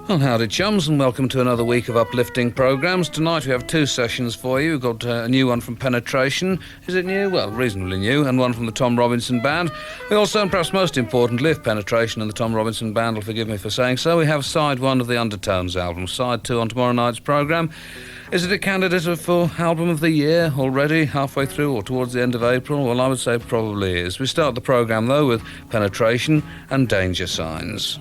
Well, howdy chums, and welcome to another week of uplifting programmes. Tonight we have two sessions for you. We've got a new one from Penetration. Is it new? Well, reasonably new. And one from the Tom Robinson Band. We also, and perhaps most importantly, if Penetration and the Tom Robinson Band will forgive me for saying so, we have side one of the Undertones album. Side two on tomorrow night's programme. Is it a candidate for album of the year already, halfway through or towards the end of April? Well, I would say it probably is. We start the programme, though, with Penetration and Danger Signs.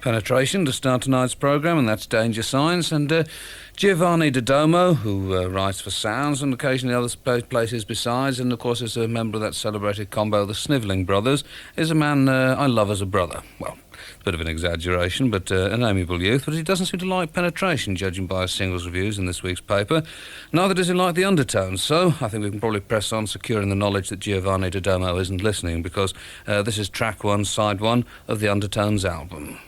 Penetration to start tonight's programme, and that's Danger Signs. And Giovanni Doddomo, who writes for Sounds and occasionally other places besides, and of course is a member of that celebrated combo, the Snivelling Brothers, is a man I love as a brother. Well, a bit of an exaggeration, but an amiable youth, but he doesn't seem to like Penetration, judging by his singles reviews in this week's paper. Neither does he like the Undertones, so I think we can probably press on securing the knowledge that Giovanni Doddomo isn't listening, because this is track one, side one of the Undertones album.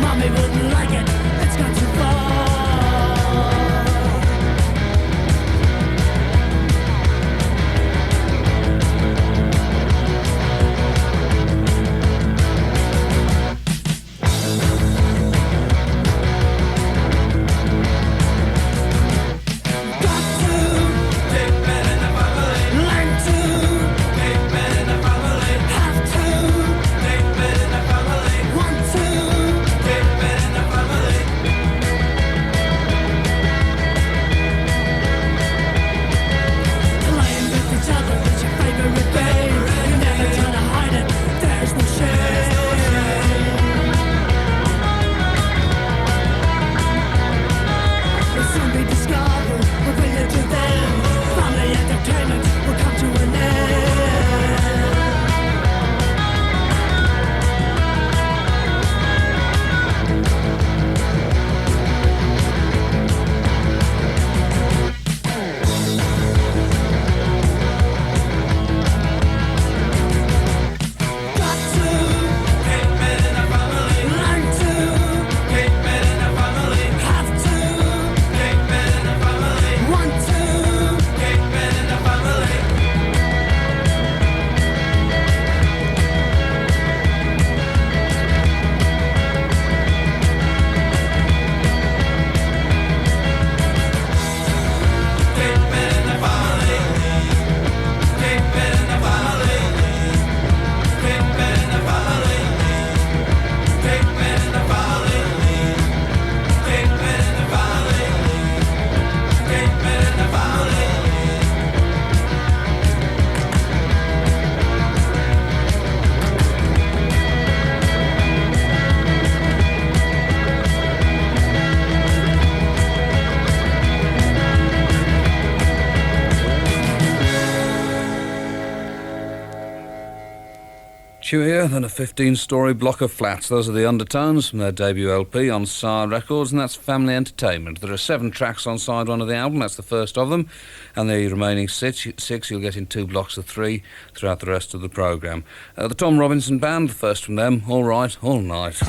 Mommy wouldn't like it, it's gone too far. chewier than a 15-storey block of flats. Those are the Undertones from their debut LP on Sire Records, and that's Family Entertainment. There are 7 tracks on side 1 of the album, that's the first of them, and the remaining six you'll get in 2 blocks of 3 throughout the rest of the programme. The Tom Robinson Band, the first from them, All Right, All Night.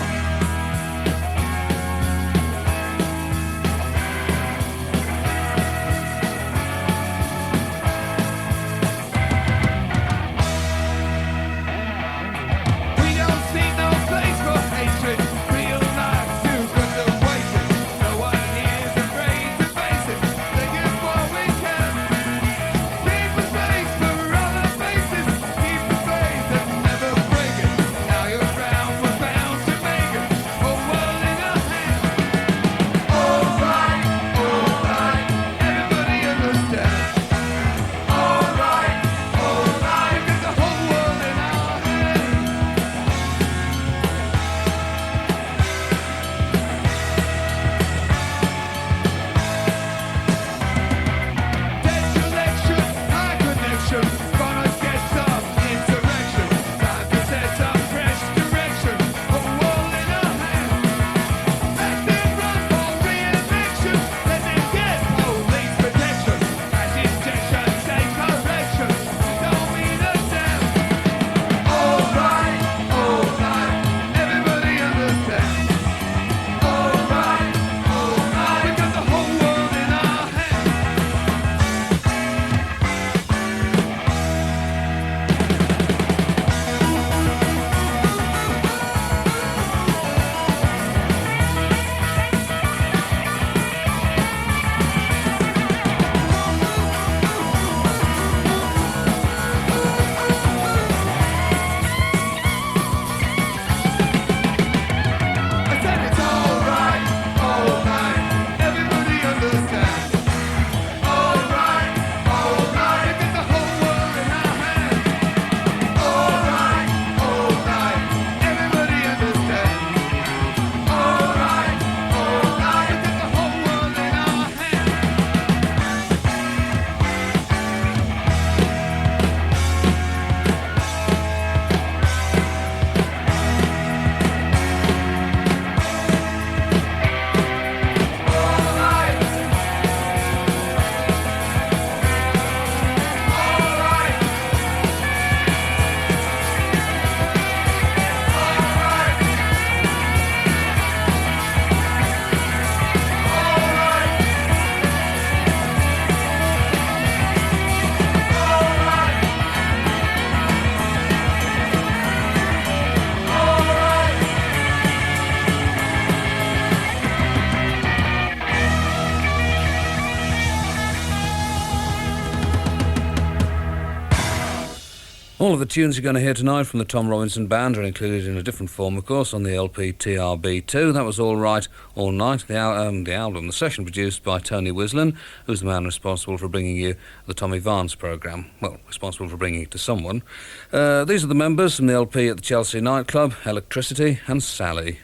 All of the tunes you're going to hear tonight from the Tom Robinson Band are included in a different form, of course, on the LP TRB2. That was All Right, All Night, the album, the session produced by Tony Wislin, who's the man responsible for bringing you the Tommy Vance programme. Well, responsible for bringing it to someone. These are the members from the LP at the Chelsea Nightclub, Electricity and Sally.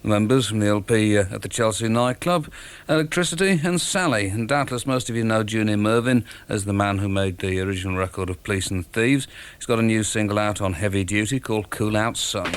Members from the LP at the Chelsea Nightclub, Electricity and Sally. And doubtless most of you know Junior Murvin as the man who made the original record of Police and Thieves. He's got a new single out on Heavy Duty called Cool Out Sun.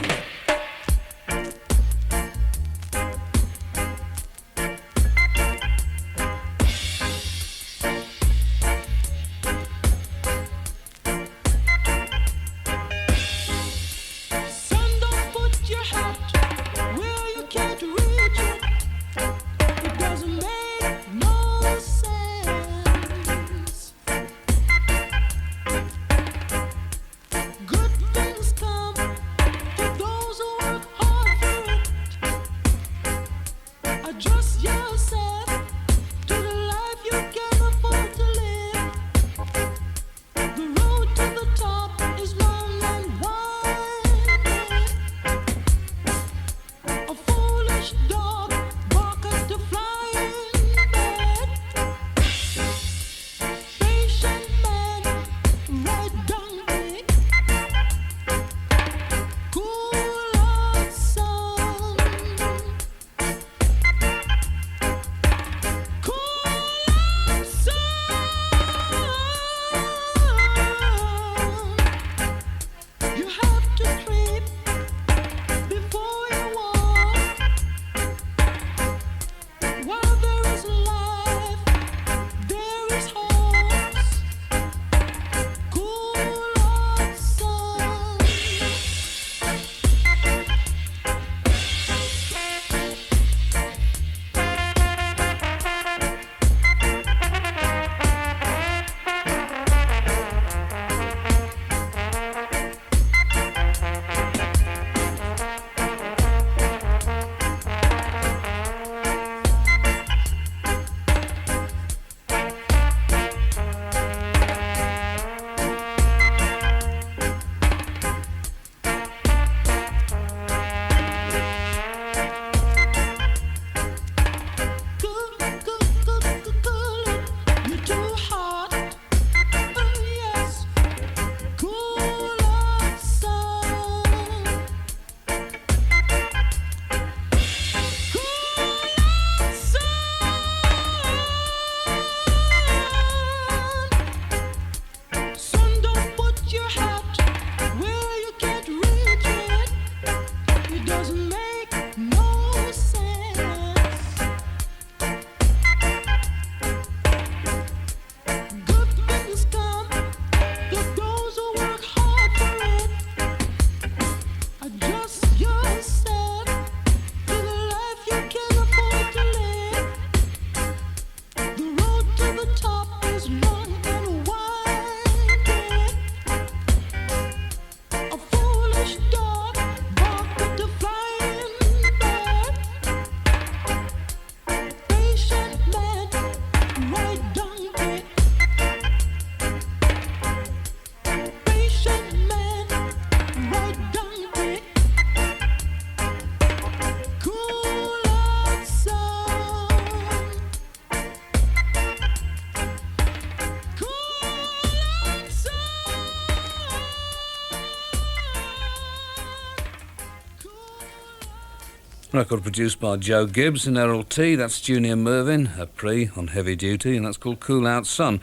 Record produced by Joe Gibbs and Errol T. That's Junior Murvin, a pre on Heavy Duty, and that's called Cool Out Sun.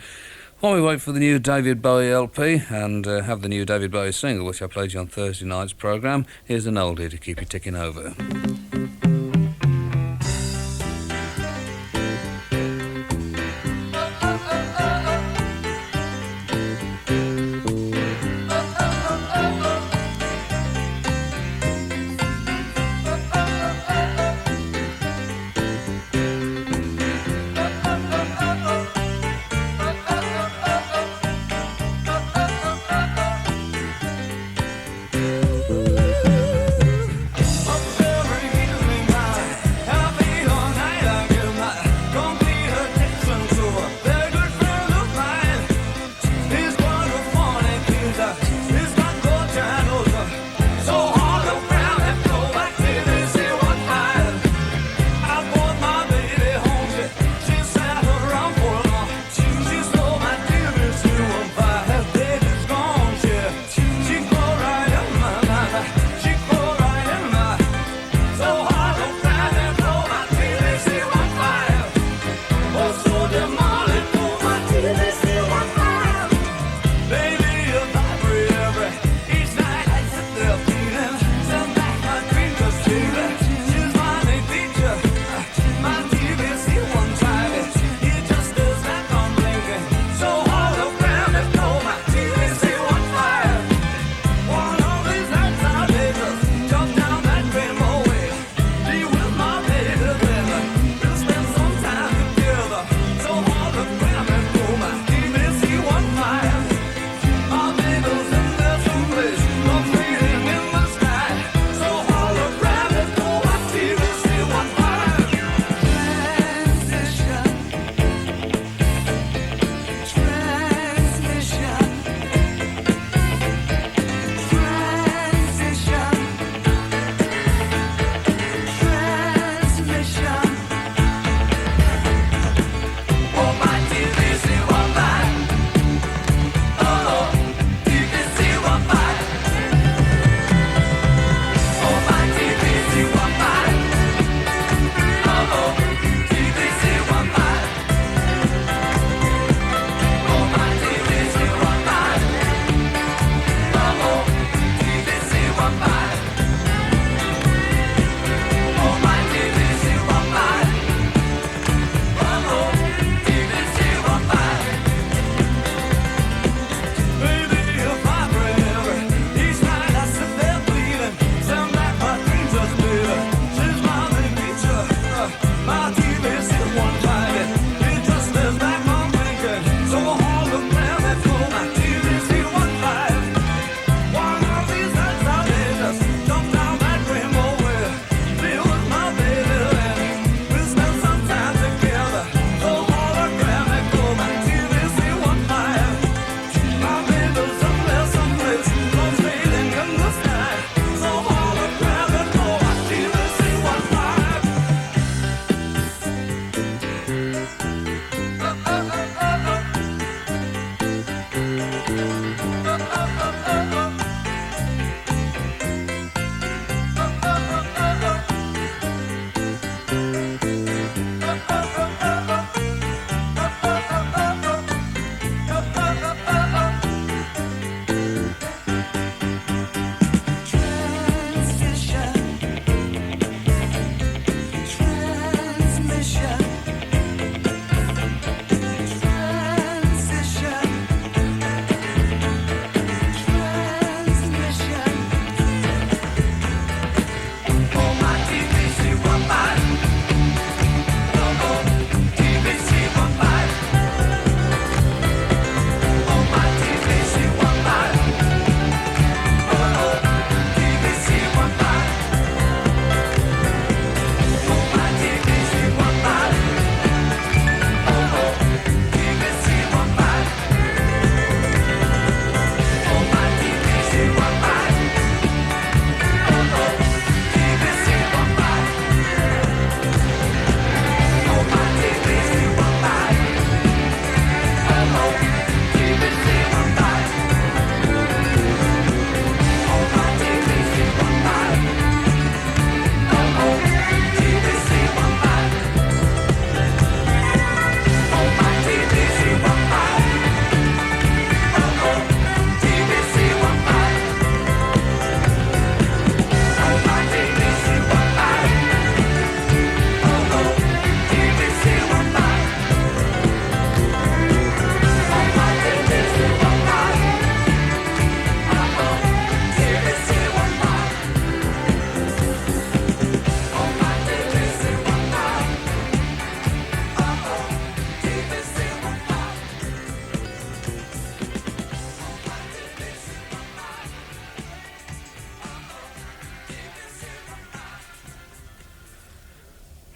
While we wait for the new David Bowie LP and have the new David Bowie single, which I played you on Thursday night's programme, here's an oldie to keep you ticking over.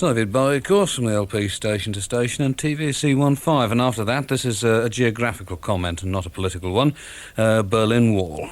David Bowie, of course, from the LP Station to Station and TVC 15. And after that, this is a geographical comment and not a political one. Berlin Wall.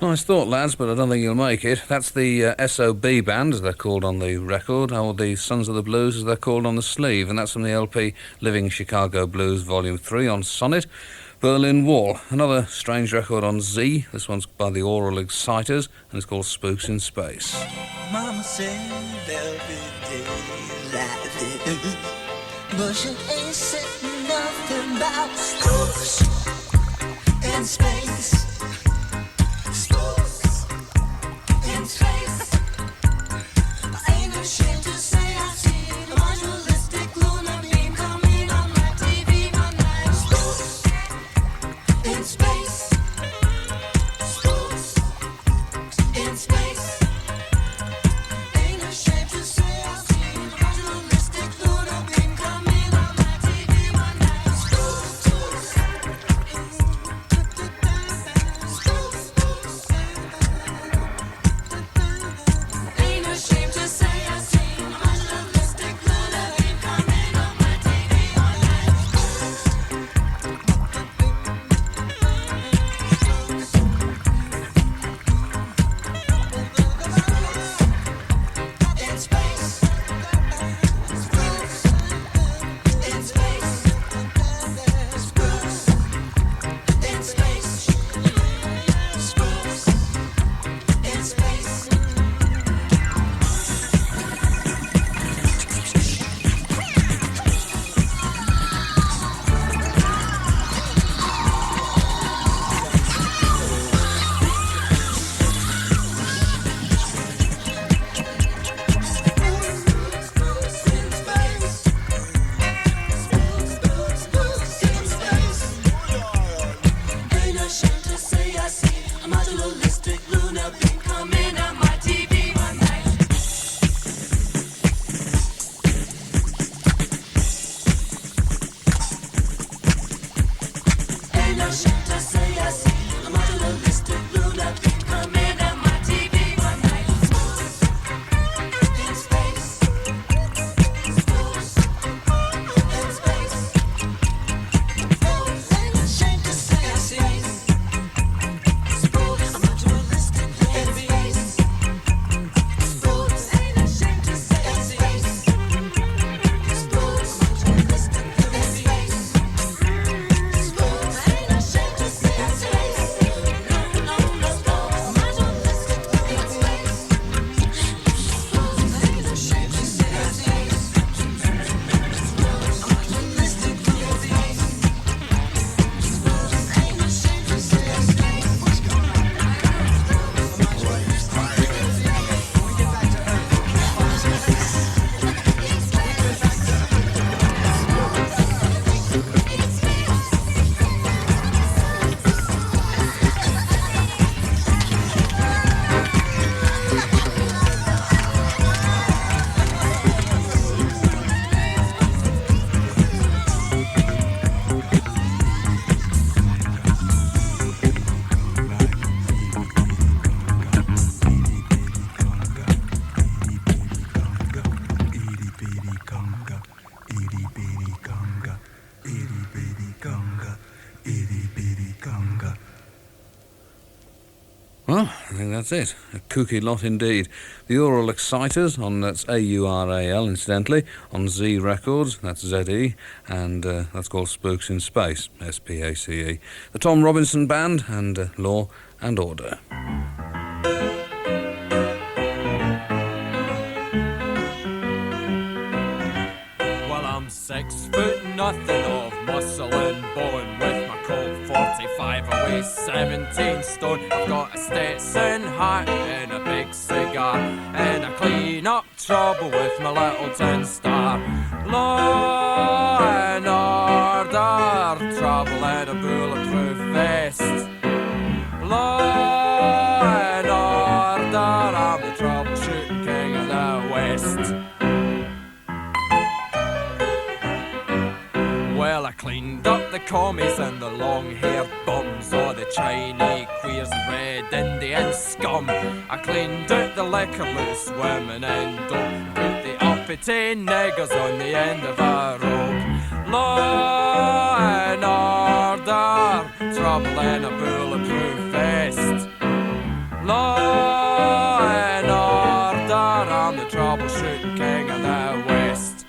Nice thought, lads, but I don't think you'll make it. That's the S.O.B. band, as they're called on the record, or the Sons of the Blues, as they're called on the sleeve, and that's from the LP Living Chicago Blues Volume 3 on Sonet, Berlin Wall. Another strange record on Z. This one's by the Aural Excitors, and it's called Spooks in Space. Mama said there'll be days like this, but she ain't said enough. talking about spooks in space. Spooks in space. I ain't ashamed to say I've seen a modulistic lunar beam coming on my TV one night. Spooks in space. Spooks in space. Ain't ashamed to say I've seen a modulistic lunar beam coming on my TV one night. Spooks. Ain't ashamed to say I've seen a modulistic lunar beam coming on my TV one night. In space. Spooks in space. Spooks in space. Spooks in space. Ain't ashamed to say I see a modulistic lunar beam coming on my TV one night. Ain't ashamed to say I see a modulistic lunar beam coming on my TV one night. In space. Spooks in space. Ain't ashamed to say I see spooks, a modulistic in space. Spooks ain't ashamed to say I see spooks, modulistic in space. Spooks ain't ashamed to say I see no, modulistic in space. Spooks ain't ashamed to say I see modulistic in space. Spooks ain't ashamed to say I see. Well, I think that's it. A kooky lot indeed. The Aural Excitors, that's AURAL incidentally, on Z Records, that's ZE, and that's called Spooks in Space, SPACE. The Tom Robinson Band, and Law and Order. Well, I'm 6 foot nothing of muscle and bone, with my Colt 45 away 17 stone. I've got a Stetson hat and a big cigar, and I clean up trouble with my little tin star. Law and order, trouble and a bulletproof vest. Law and order, I'm the troubleshooting king of the West. Well, I cleaned up the commies and the long-haired bums, all the Chinese queers and red Indian scum. I cleaned out the liquor-loose women and dope, put the uppity niggers on the end of a rope. Law and order, trouble and a bulletproof vest. Law and order, I'm the troubleshooting king of the West.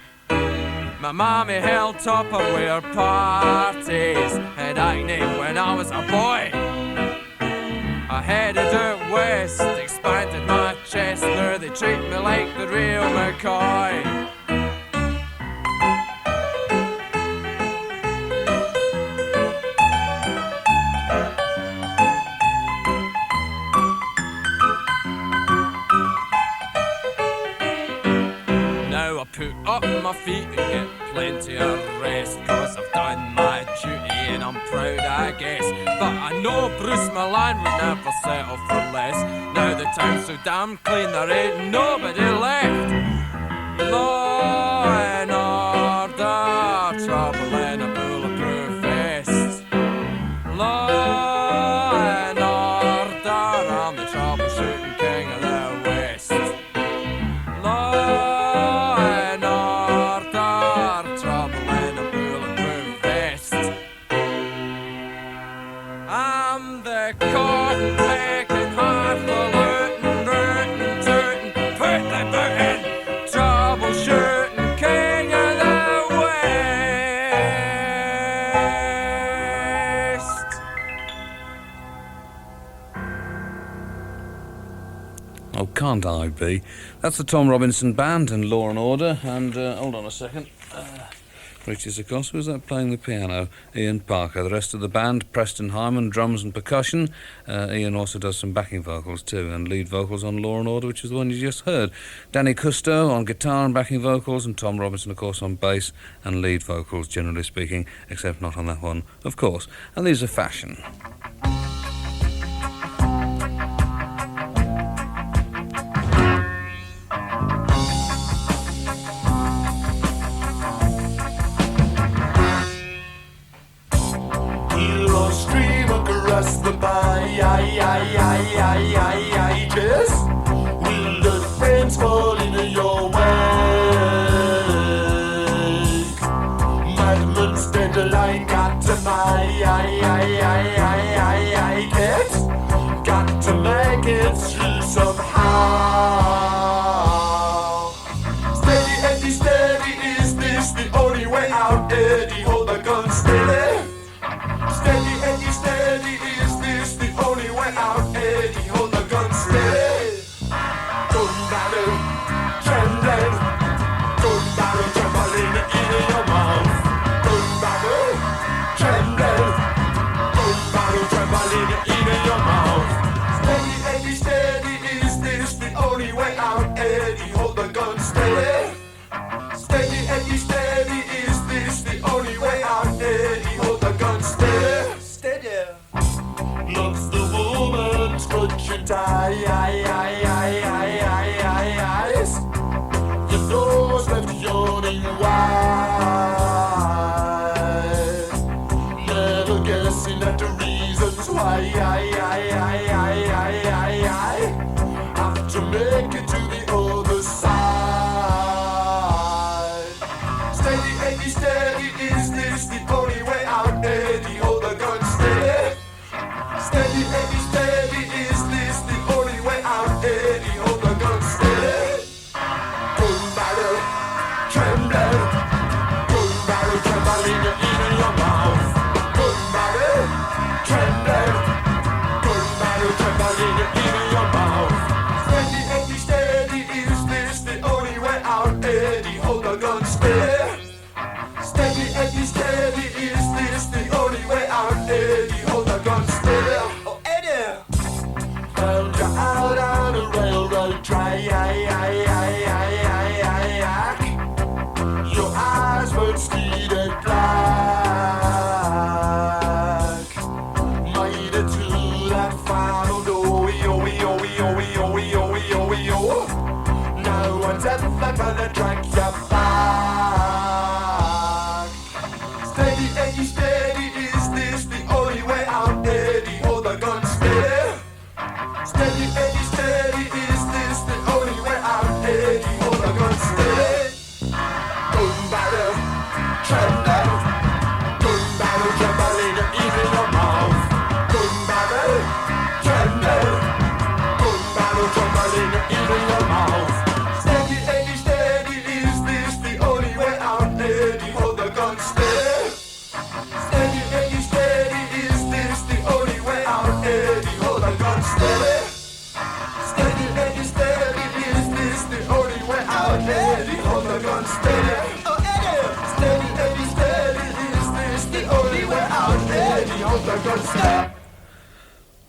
My mommy held Tupperware parties and acne when I was a boy. I headed out west, expanded my chest, now they treat me like the real McCoy. my feet and get plenty of rest, 'cause I've done my duty and I'm proud, I guess. But I know Bruce Milan would never settle for less. Now the town's so damn clean there ain't nobody left. Law and order, trouble in a bulletproof vest. Law and order, I'm the troubleshooting king of the West. Law and order, trouble in a bulletproof vest. I'm the cotton picking, highfalutin, rootin', tootin', put the boot in, troubleshooting king of the West. Oh, can't I be? That's the Tom Robinson Band and Law and Order. And hold on a second. Reaches across. Who's that playing the piano? Ian Parker. The rest of the band, Preston Hyman, drums and percussion. Ian also does some backing vocals too, and lead vocals on Law and Order, which is the one you just heard. Danny Custo on guitar and backing vocals, and Tom Robinson, of course, on bass and lead vocals, generally speaking, except not on that one, of course. And these are Fashion. Heroes stream across the pages. Will the flames fall into your wake? Madman stand a line, got to make it. Got to make it through somehow. Steady, Eddie, steady, is this the only way out? Eddie, hold the gun steady. Steady, Eddie, steady, is this the only way out? Eddie, hold the gun steady. Gun battle, trembling. Gun battle, trembling in your mouth. Gun battle, trembling. Gun battle, trembling in your mouth. Steady, Eddie, steady, is this the only way out? Eddie, hold the gun steady. Steady, Eddie, steady, is this the only way out? Eddie, hold the gun steady. Loves the woman's butcher eyes. Your door's left yawning wide. Never guessing at the reasons why have to make it to the other side. Steady, Eddie, steady, is this the only way out? Eddie, hold the gun steady. Steady, Eddie, steady, is this the only way out? Eddie, hold the gun steady. Gun battle, trembling. Gun battle, trembling in your mouth. Gun battle, trembling. Gun battle, trembling in your mouth. Steady, Eddie, steady, is this the only way out? Eddie, hold the gun steady. Steady, Eddie, steady, is this the only way out? Eddie, hold the gun steady. Oh, Eddie! Found you out on a railroad track. Your eyes were steeded black. Made it to that final door. No one's ever gonna track you back. Steady, Eddie, steady, is this the only way out? Eddie, hold the gun steady. Steady, Eddie, steady, is this the only way out? Eddie, hold the gun steady. Gun battle, trembling. Gun battle, trembling in your mouth. Gun battle, trembling. Gun battle, trembling in your mouth. Steady, Eddie, steady, is this the only way out? Eddie, hold the gun steady. Steady, Eddie, steady, is this the only way out? Eddie, hold the gun steady. Steady, Eddie, steady, is this the only way out? Eddie, hold the gun steady. Oh, Eddie! Steady, Eddie, steady, is this the only way out? Eddie, hold the gun steady.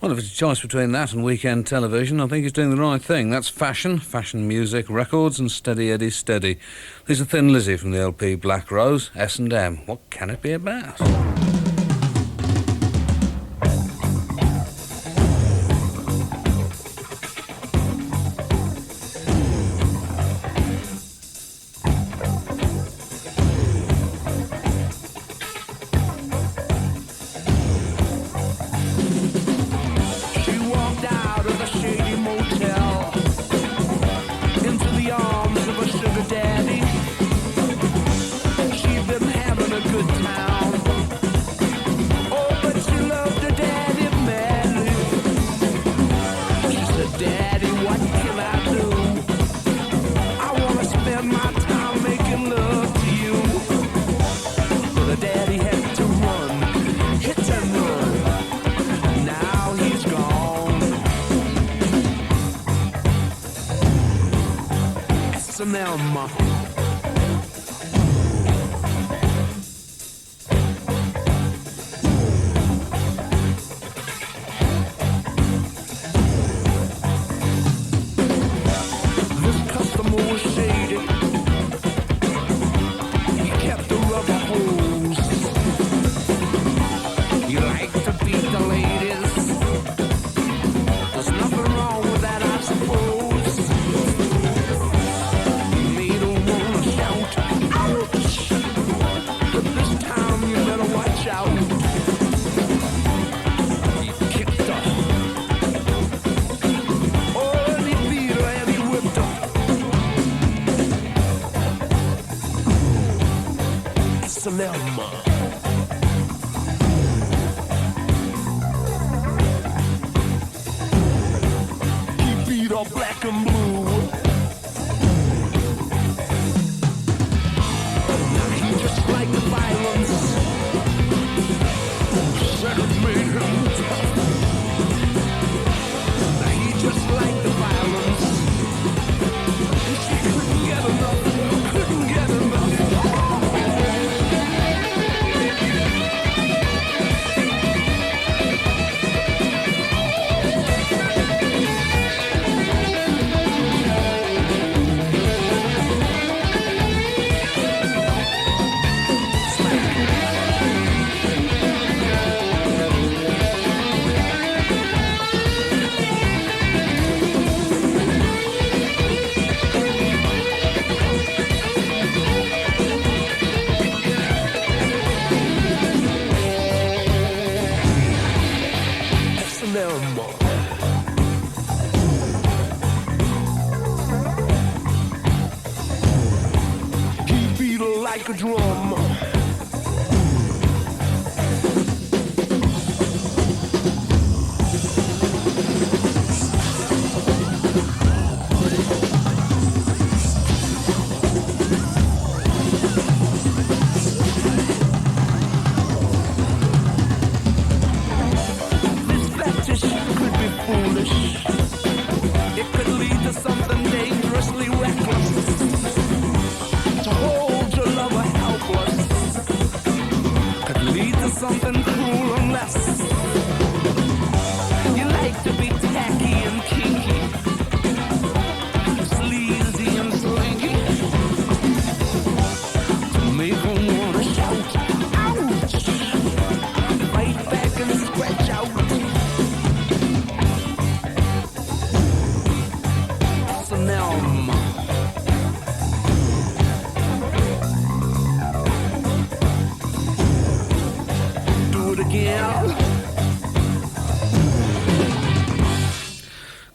Well, if it's a choice between that and weekend television, I think he's doing the right thing. That's fashion music, records and Steady Eddie Steady. These are Thin Lizzy from the LP Black Rose, S&M. What can it be about?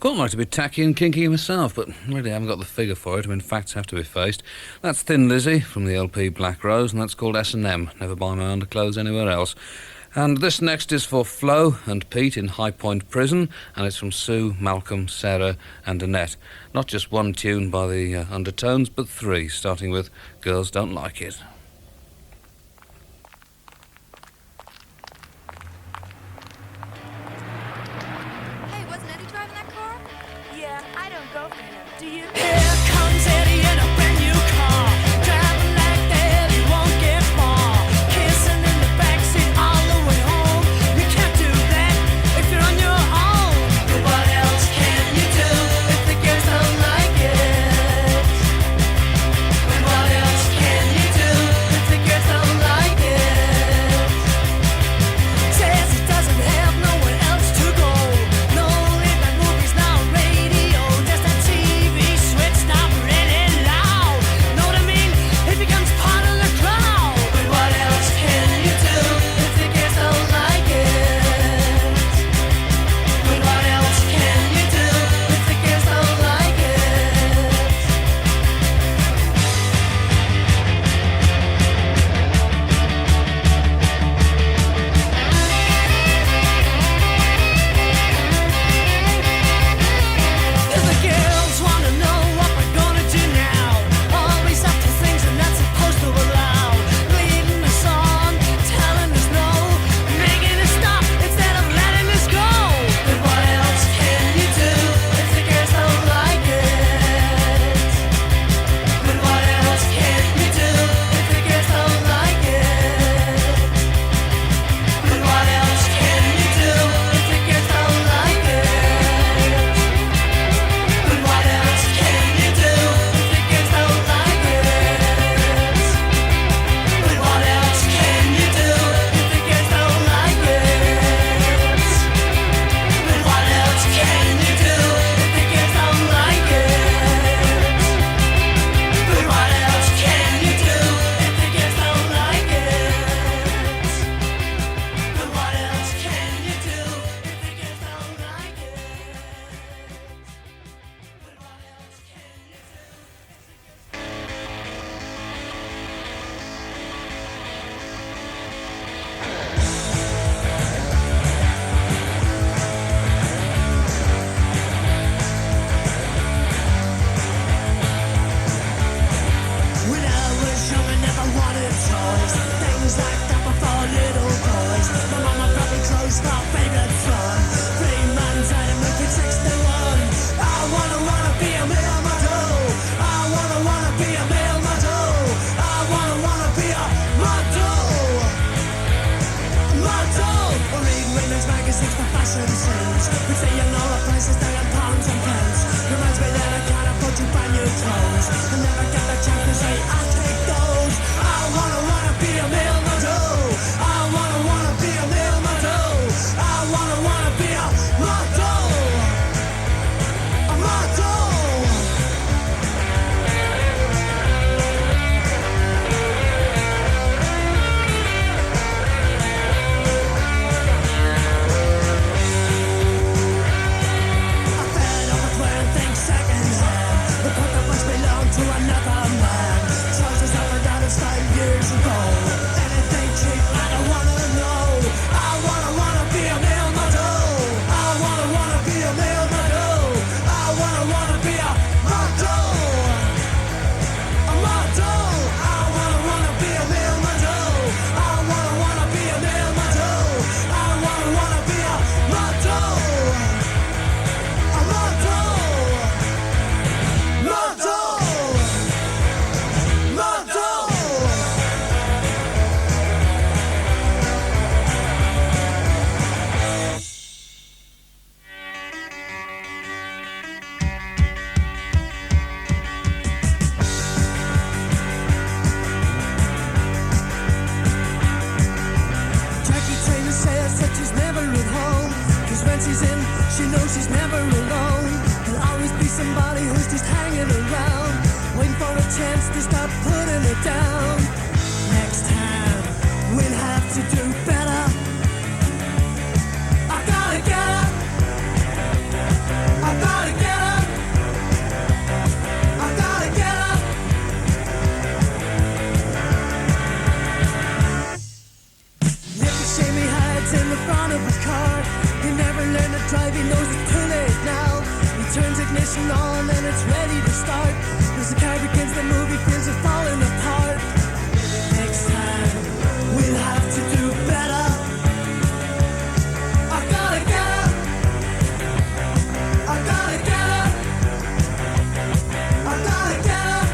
Quite like to be tacky and kinky myself, but really haven't got the figure for it. I mean, facts have to be faced. That's Thin Lizzy from the LP Black Rose, and that's called S&M. Never buy my underclothes anywhere else. And this next is for Flo and Pete in High Point Prison, and it's from Sue, Malcolm, Sarah and Annette. Not just one tune by the Undertones, but three, starting with Girls Don't Like It. Hey, wasn't Eddie driving that car? Yeah, I don't go for him. Do you? Here comes Eddie in a brand new car, driving like that he won't get far, kissing in the backseat all the way home. You can't do that if you're on your own. saying all the prices down in pounds and pence. Reminds me that I can't afford to buy new clothes. I never get the chance to say I'll take those. I wanna be a mailman too. I wanna be a mailman too. I wanna be a model. A model. The pocket must belong to another man. Trousers up and down in style years ago. Anything cheap, I don't wanna know. I wanna be a male model. I wanna be a male model. I wanna be a model. A model. I wanna be a male model. I wanna be a male model. I wanna be a model. A model. She's in, she knows she's never alone. There'll always be somebody who's just hanging around, waiting for a chance to stop putting it down. Next time, we'll have to do better. I gotta get up. I gotta get up. I gotta get up. Nicky Shamey hides in the front of a car. He never learned to drive, he knows it's too late now. He turns ignition on and it's ready to start. As the car begins the move, he feels it falling apart. Next time, we'll have to do better. I gotta get up. I gotta get up. I gotta get up.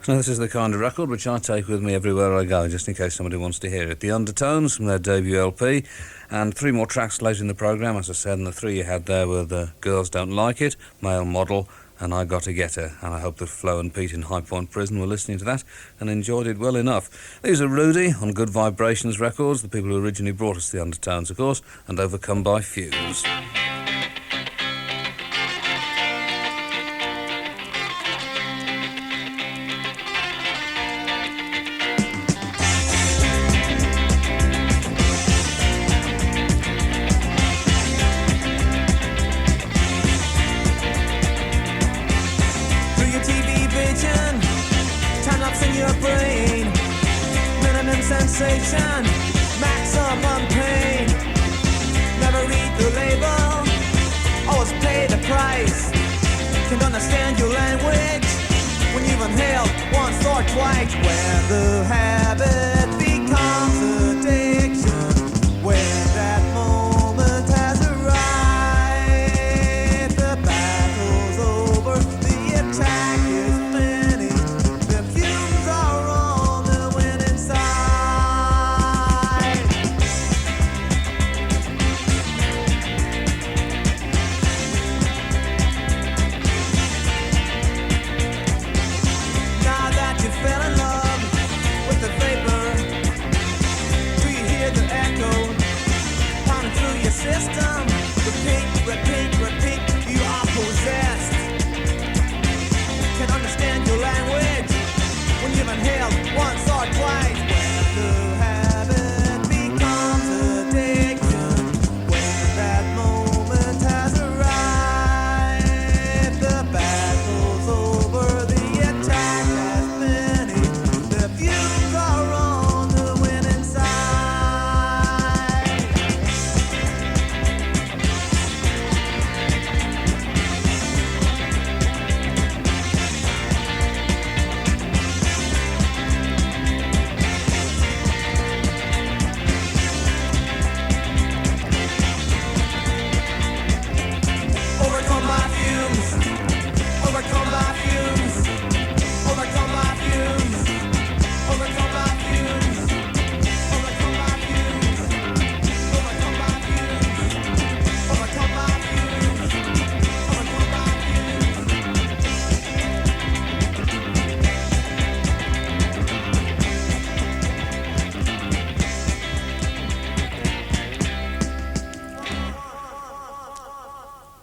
Now, this is the kind of record which I take with me everywhere I go, just in case somebody wants to hear it. The Undertones from their debut LP, and 3 more tracks later in the programme, as I said, and the 3 you had there were the Girls Don't Like It, Male Model, and I Got a Getta, and I hope that Flo and Pete in High Point Prison were listening to that and enjoyed it well enough. These are Rudi on Good Vibrations Records, the people who originally brought us the Undertones, of course, and Overcome by Fumes. Sensation, maximum pain. Never read the label, always pay the price. Can't understand your language when you've inhaled once or twice. When the habit becomes addiction, when that moment has arrived, the battle's over, the attack is finished, the fumes are on the winning side. Now that you fell in love with the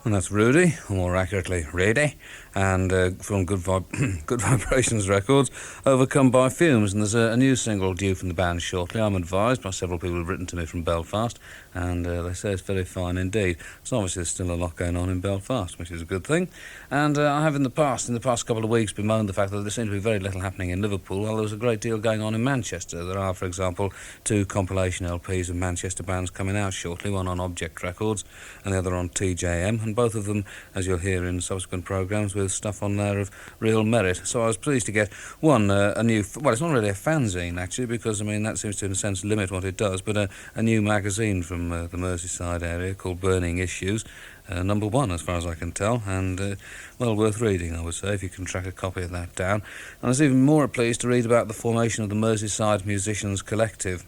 And that's Rudi, or more accurately, Rudi, and from Good Vibrations Records, Overcome by Fumes. And there's a new single due from the band shortly. I'm advised by several people who've written to me from Belfast, and they say it's very fine indeed. So obviously there's still a lot going on in Belfast, which is a good thing. And I have in the past couple of weeks, bemoaned the fact that there seems to be very little happening in Liverpool, while there's a great deal going on in Manchester. There are, for example, 2 compilation LPs of Manchester bands coming out shortly, one on Object Records and the other on TJM, and both of them, as you'll hear in subsequent programmes, with stuff on there of real merit. So I was pleased to get one, a new, well, it's not really a fanzine actually, because I mean that seems to in a sense limit what it does, but a new magazine from the Merseyside area called Burning Issues, number 1 as far as I can tell, and well worth reading, I would say, if you can track a copy of that down. And I was even more pleased to read about the formation of the Merseyside Musicians Collective,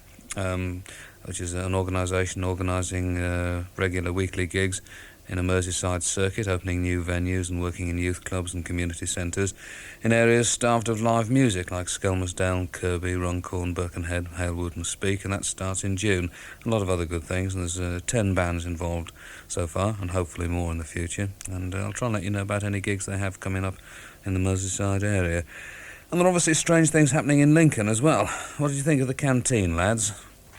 which is an organisation organising regular weekly gigs in a Merseyside circuit, opening new venues and working in youth clubs and community centres in areas starved of live music like Skelmersdale, Kirby, Runcorn, Birkenhead, Halewood and Speke, and that starts in June. A lot of other good things, and there's 10 bands involved so far, and hopefully more in the future. And I'll try and let you know about any gigs they have coming up in the Merseyside area. And there are obviously strange things happening in Lincoln as well. What did you think of the canteen, lads?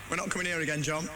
We're not coming here again, John.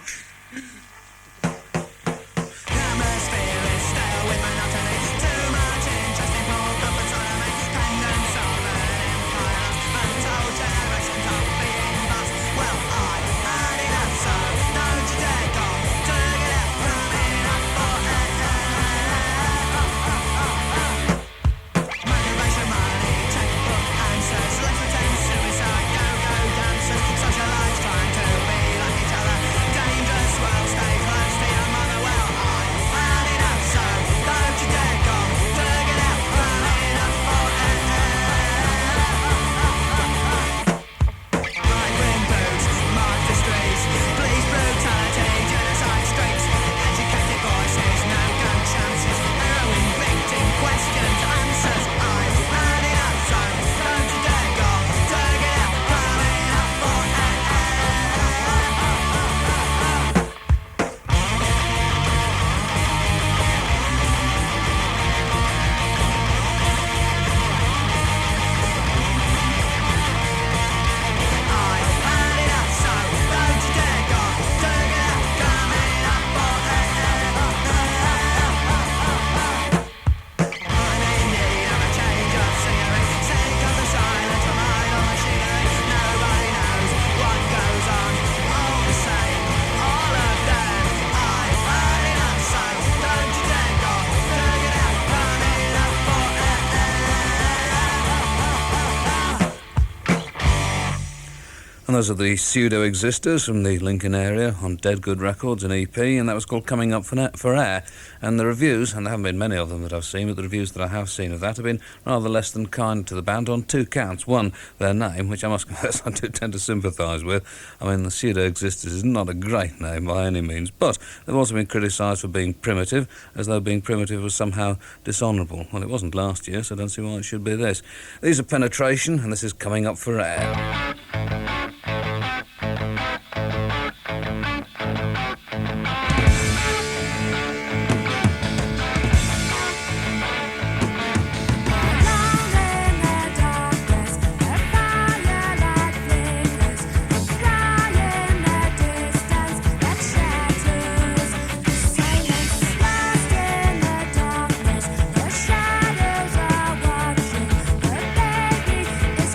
And those are the Pseudo Existors from the Lincoln area on Dead Good Records, an EP, and that was called Coming Up for Air. And the reviews, and there haven't been many of them that I've seen, but the reviews that I have seen of that have been rather less than kind to the band on 2 counts. One, their name, which I must confess I do tend to sympathise with. I mean, the Pseudo Existors is not a great name by any means, but they've also been criticised for being primitive, as though being primitive was somehow dishonourable. Well, it wasn't last year, so I don't see why it should be this. These are Penetration, and this is Coming Up for Air.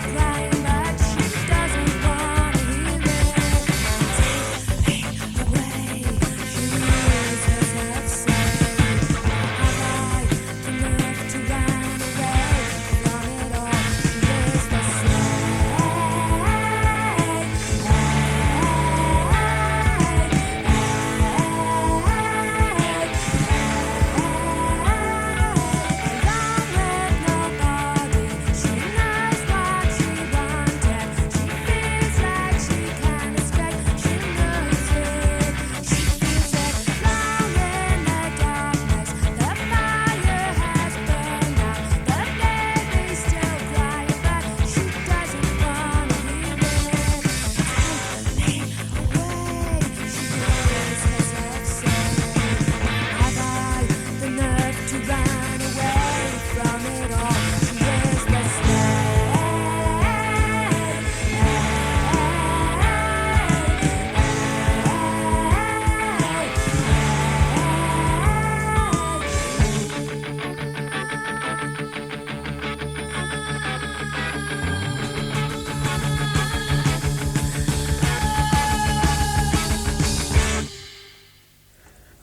Crying, but she doesn't want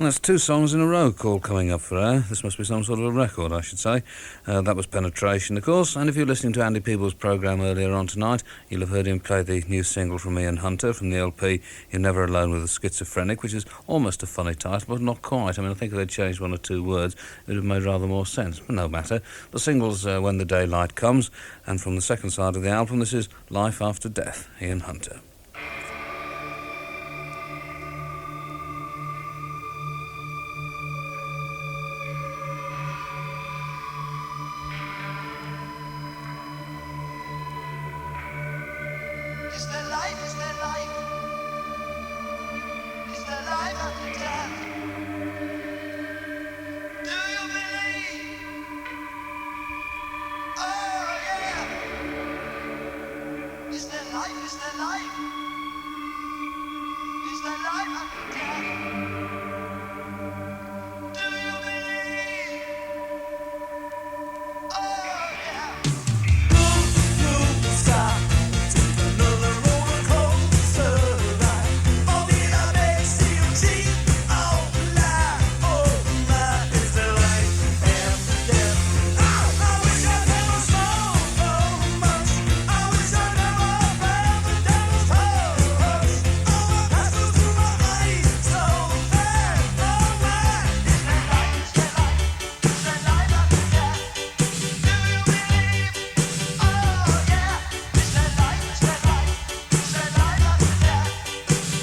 that's 2 songs in a row called Coming Up for Air. This must be some sort of a record, I should say. That was Penetration, of course, and if you're listening to Andy Peebles' programme earlier on tonight, you'll have heard him play the new single from Ian Hunter from the LP You're Never Alone with a Schizophrenic, which is almost a funny title, but not quite. I mean, I think if they'd changed 1 or 2 words, it would have made rather more sense, but no matter. The single's When the Daylight Comes, and from the second side of the album, this is Life After Death, Ian Hunter. Is there life? Is there life? Is there life after death? Do you believe? Oh yeah. Is there life? Is there life? Is there life after death? Do you believe? Oh yeah. Stop. Another roller coaster ride. Oh, did I make you cheat? Oh, lie. Oh, my. Is there life after death? Oh, I wish I never saw so much. I wish I never felt the devil's touch. Oh, my past goes through my eyes so fast. Oh, my. Is there life? Is there life? Is there life after death? Do you believe? Oh yeah. Is there life? Is there life? Is there life after death?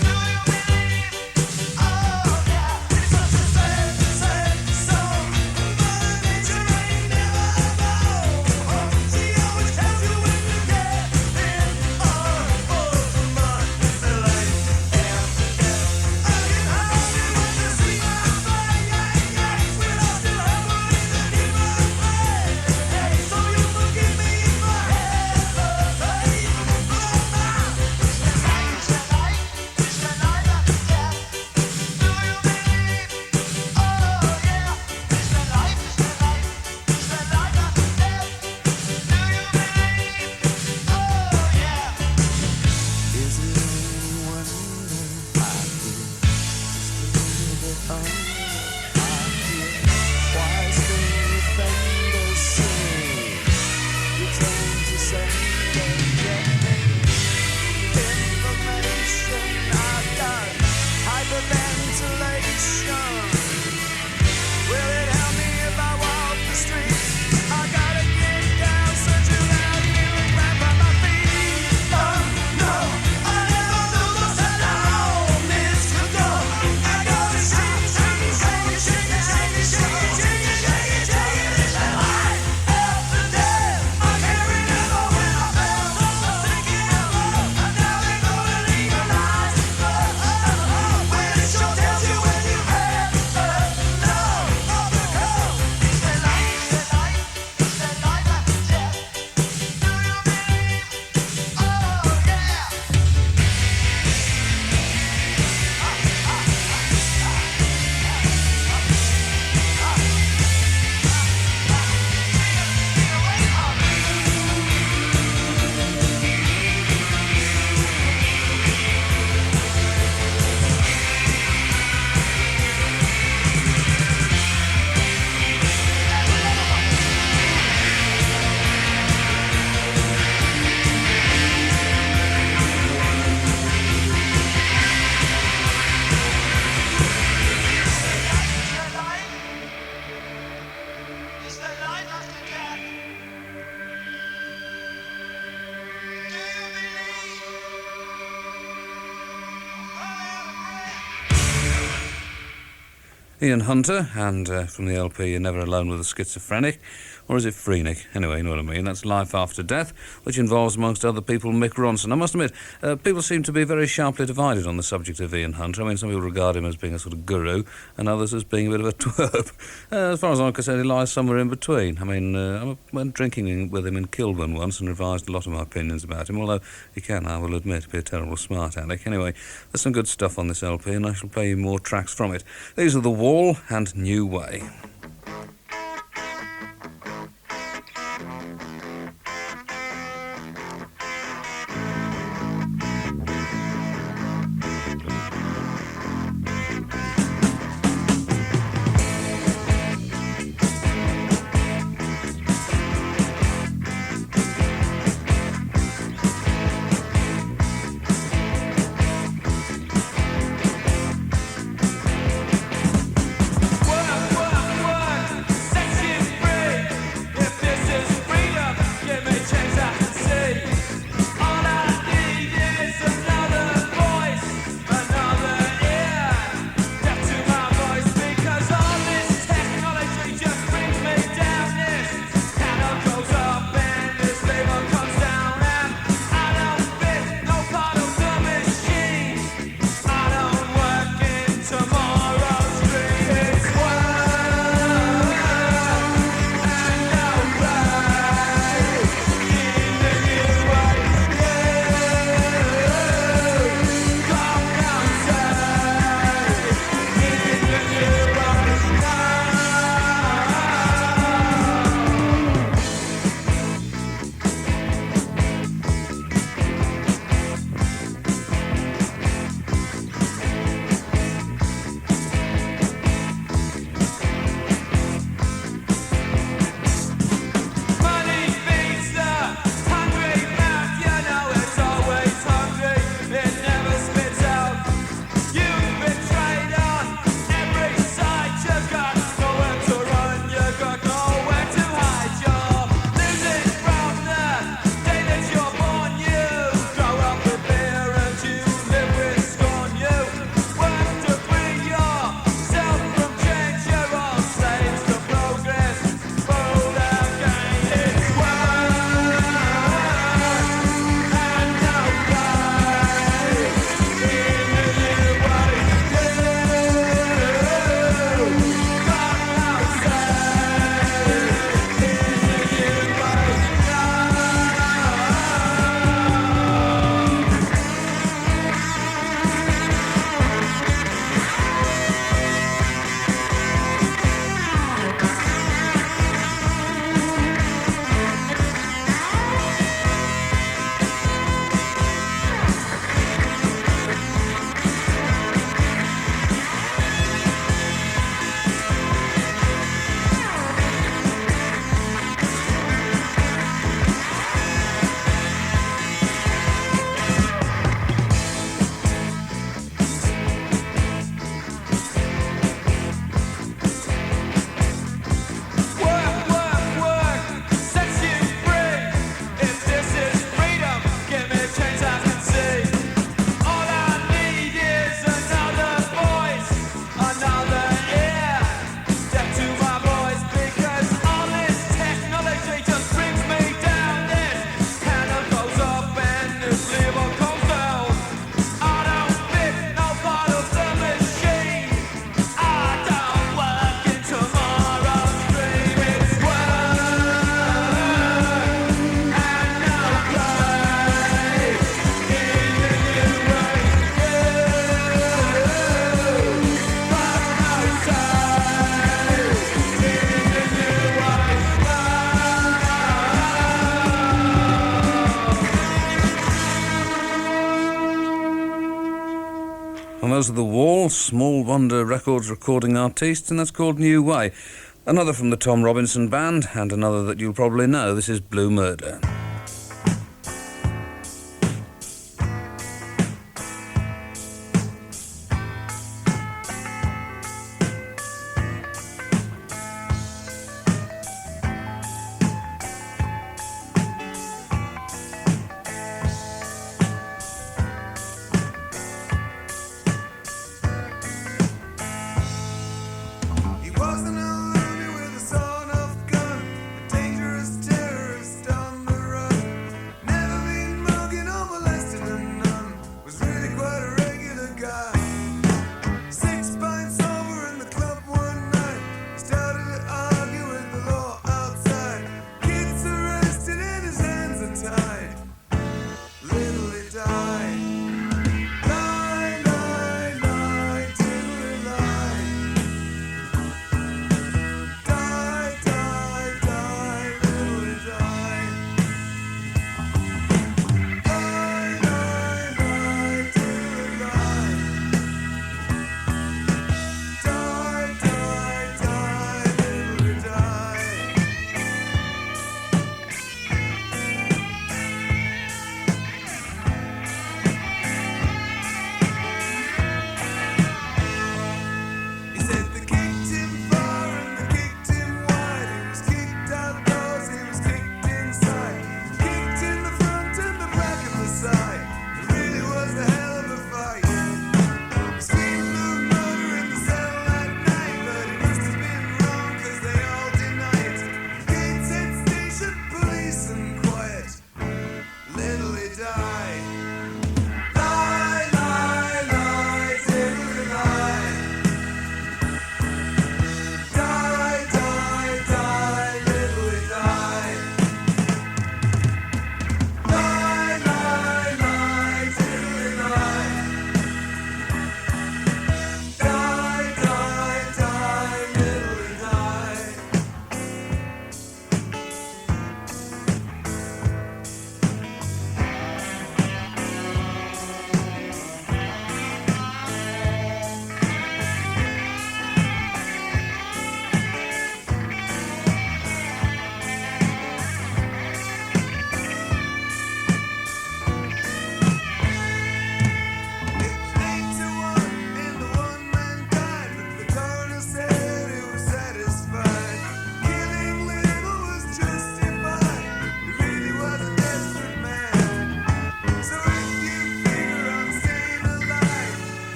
Do you believe? Oh yeah. It's such a sad, sad song. Mother Nature ain't never alone. She always tells you when you get in. Oh, my. Is there life after death? I can hardly wait to see my face. When I still have one in the deep of place. So you forgive me if I hesitate. Oh, my. Is there life? Is there life? Is there life after death? Do you believe? Oh yeah. Is there life? Is there life? Is there life after death? Do you believe? Oh yeah. Is it any wonder I feel just a little bit under? I feel why still offenders sing. Return to sender, get me information. I've got hyperventilation. Will it help me if I walk the street? I gotta get down, searching out, feeling right by my feet. Oh no, I never knew the center home is to go. I gotta shake it, shake it, shake it, shake it, shake it, shake it, shake it, shake it, shake it. Is there life after death? I can't remember when I felt so sick and low. And now they're gonna legalize it. When it sure tells you when you had enough of the cold. Is there life? Is there life? Is there life after death? Do you believe? Oh yeah. Is there life after death? Do you believe? Ian Hunter, and from the LP You're Never Alone with a Schizophrenic, or is it Phrenik? Anyway, you know what I mean. That's Life After Death, which involves, amongst other people, Mick Ronson. I must admit, people seem to be very sharply divided on the subject of Ian Hunter. I mean, some people regard him as being a sort of guru, and others as being a bit of a twerp. As far as I'm concerned, he lies somewhere in between. I mean, I went drinking with him in Kilburn once and revised a lot of my opinions about him, although he can, I will admit, be a terrible smart aleck. Anyway, there's some good stuff on this LP, and I shall play you more tracks from it. These are The Wall and New Way. those are The Wall, Small Wonder Records recording artiste, and that's called New Way. Another from the Tom Robinson Band, and another that you'll probably know. This is Blue Murder. He wasn't a loony with a sawn-off gun, a dangerous terrorist on the run.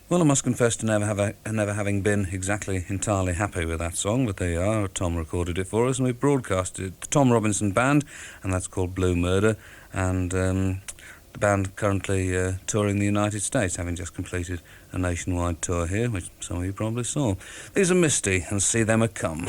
Well, I must confess to never having been exactly entirely happy with that song, but there you are. Tom recorded it for us, and we broadcast it. The Tom Robinson Band, and that's called Blue Murder. And the band currently touring the United States, having just completed a nationwide tour here, which some of you probably saw. These are Misty, and See Them A Come.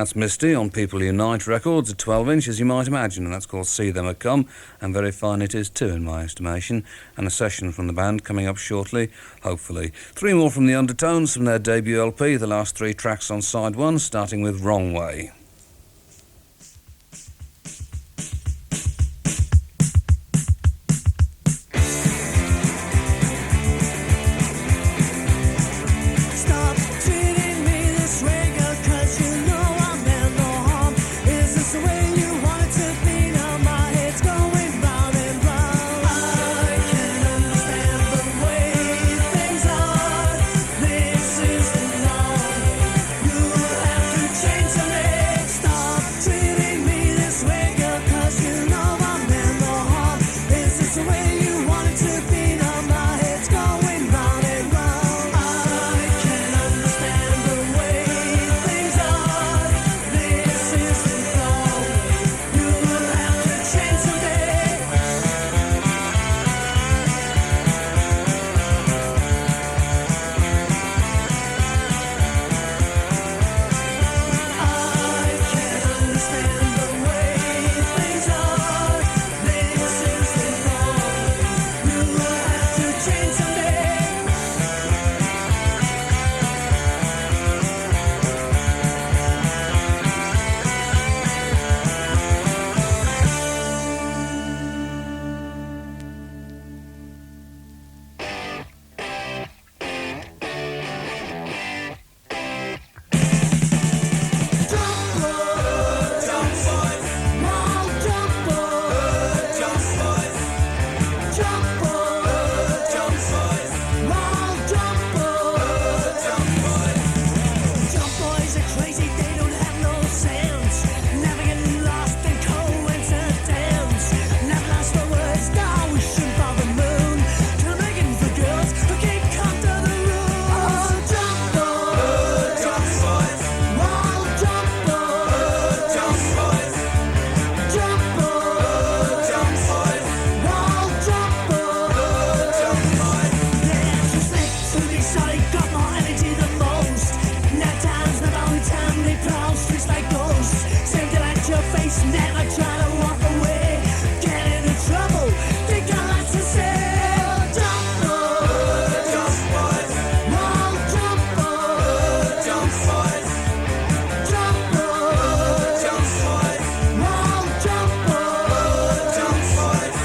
That's Misty on People Unite Records, a 12-inch, as you might imagine, and that's called See Them A Come, and very fine it is too, in my estimation, and a session from the band coming up shortly, hopefully. 3 more from the Undertones from their debut LP, the last 3 tracks on side 1, starting with Wrong Way. Stop treating me this way, girl, 'cause you know I meant no harm. Is this the way you want it to be? Now my head's going round and round. I can't understand the way things are. This isn't wrong. You have to change something. Stop treating me this way, girl, 'cause you know I meant no harm. Is this the way you want it to be? Now my head's going round and round. I can't understand the way things are. This isn't wrong. You have to change something. I can't understand the way things are. This isn't wrong. You have to change something. Jump boys are crazy, they don't have no sense. Never getting lost in coincidence. Never lost for words, now we shoot for the moon. Come begging for girls who can't come to the room. Oh, jump boys, jump boys, wild jump boys, jump boys, jump boys, jump boys, wild jump boys, jump boys. They're too slick to be sorry, got more energy than most. Now time's the only time they prowl streets like ghosts. Saved it at your face, never try to walk away. Get into trouble, they got lots to say. Jump boys, wild jump boys, jump boys, jump boys, wild jump boys, jump boys.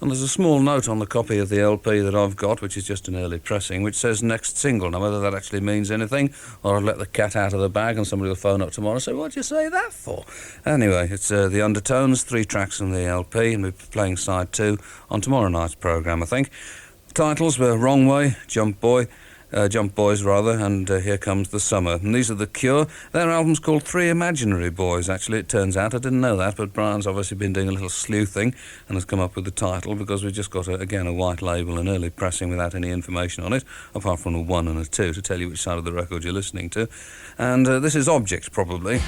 Well, there's a small note on the copy of the LP that I've got, which is just an early pressing, which says next single. Now, whether that actually means anything, or I'll let the cat out of the bag and somebody will phone up tomorrow and say, what'd you say that for? Anyway, it's the Undertones, 3 tracks from the LP, and we're playing side 2 on tomorrow night's programme, I think. The titles were Wrong Way, Jump Boys, and Here Comes the Summer. And these are The Cure. Their album's called Three Imaginary Boys, actually, it turns out. I didn't know that, but Brian's obviously been doing a little sleuthing and has come up with the title, because we've just got, again, a white label, an early pressing without any information on it, apart from a 1 and a 2 to tell you which side of the record you're listening to. And this is Object, probably.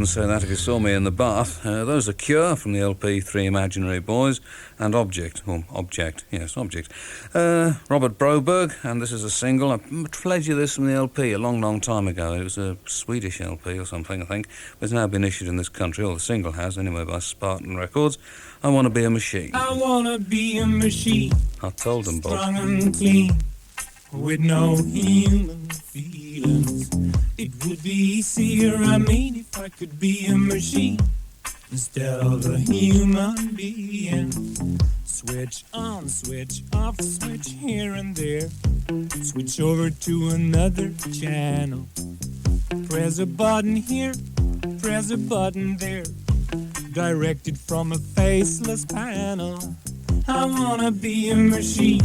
Say that if you saw me in the bath. Those are Cure from the LP Three Imaginary Boys, and Object. Object. Robert Broberg, and this is a single. I played you this from the LP a long, long time ago. It was a Swedish LP or something, I think. It's now been issued in this country, or the single has anyway, by Spartan Records. I Want to Be a Machine. I wanna be a machine, I told them, Bob. strong and clean, with no human feelings. It would be easier, if I could be a machine instead of a human being. Switch on, switch off, switch here and there. Switch over to another channel. Press a button here, press a button there. Directed from a faceless panel. I wanna be a machine,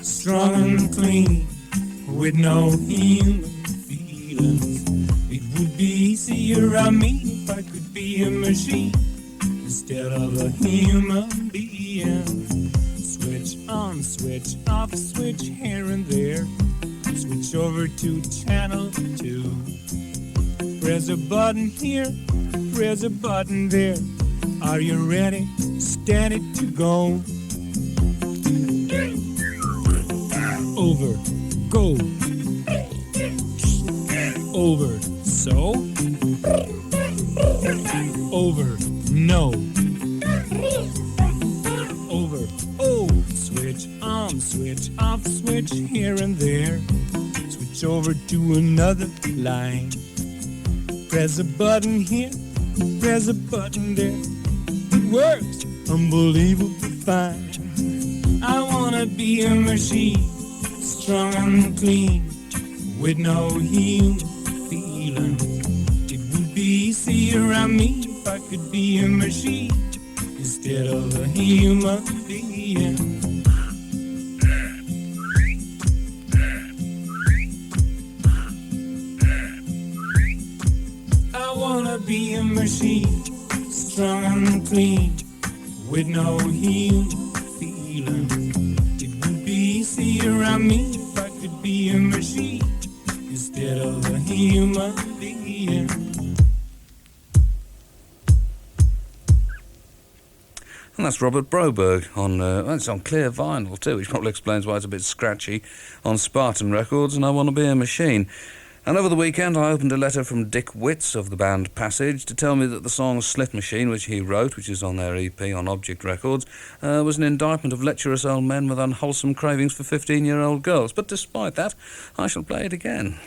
strong and clean, with no human feelings. It would be easier, if I could be a machine instead of a human being. Switch on, switch off, switch here and there. Switch over to channel 2. Press a button here, press a button there. Are you ready? Steady to go. Over. Go. Over. So. Over. No. Over. Oh. Switch on, switch off, switch here and there. Switch over to another line. Press a button here, press a button there. It works unbelievably fine. I wanna be a machine, strong and clean, with no human feeling. It would be easy around me if I could be a machine instead of a human being. I wanna be a machine, strong and clean, with no human feeling. It would be easy around me if I could be a machine instead of a human being. And that's Robert Broberg on, it's on clear vinyl too, which probably explains why it's a bit scratchy, on Spartan Records, and I Want to Be a Machine. And over the weekend I opened a letter from Dick Witts of the band Passage to tell me that the song Slit Machine, which he wrote, which is on their EP on Object Records, was an indictment of lecherous old men with unwholesome cravings for 15-year-old girls. But despite that, I shall play it again.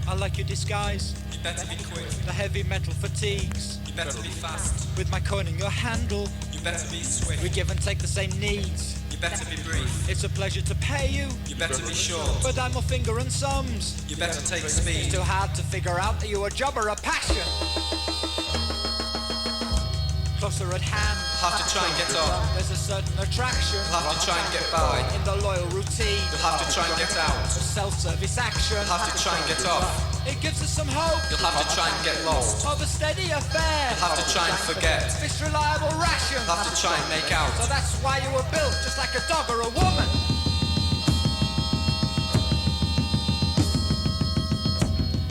I like your disguise. You better be quick. The heavy metal fatigues. You better be fast. With my coin in your handle. You better be swift. We give and take the same needs. You better be brief. It's a pleasure to pay you. You better be short. But I'm a finger and sums. You better take It's speed. too hard to figure out that you a job or a passion. Closer at hand. Have to try and get on. There's a certain attraction. You'll have to try and get by. In the loyal routine. You'll have to try and get out. A self-service action. You'll have to try and get off. It gives us some hope. You'll have to try and get lost. Of a steady affair. You'll have to try and forget. This reliable ration. You'll have to try and make out. So that's why you were built just like a dog or a woman.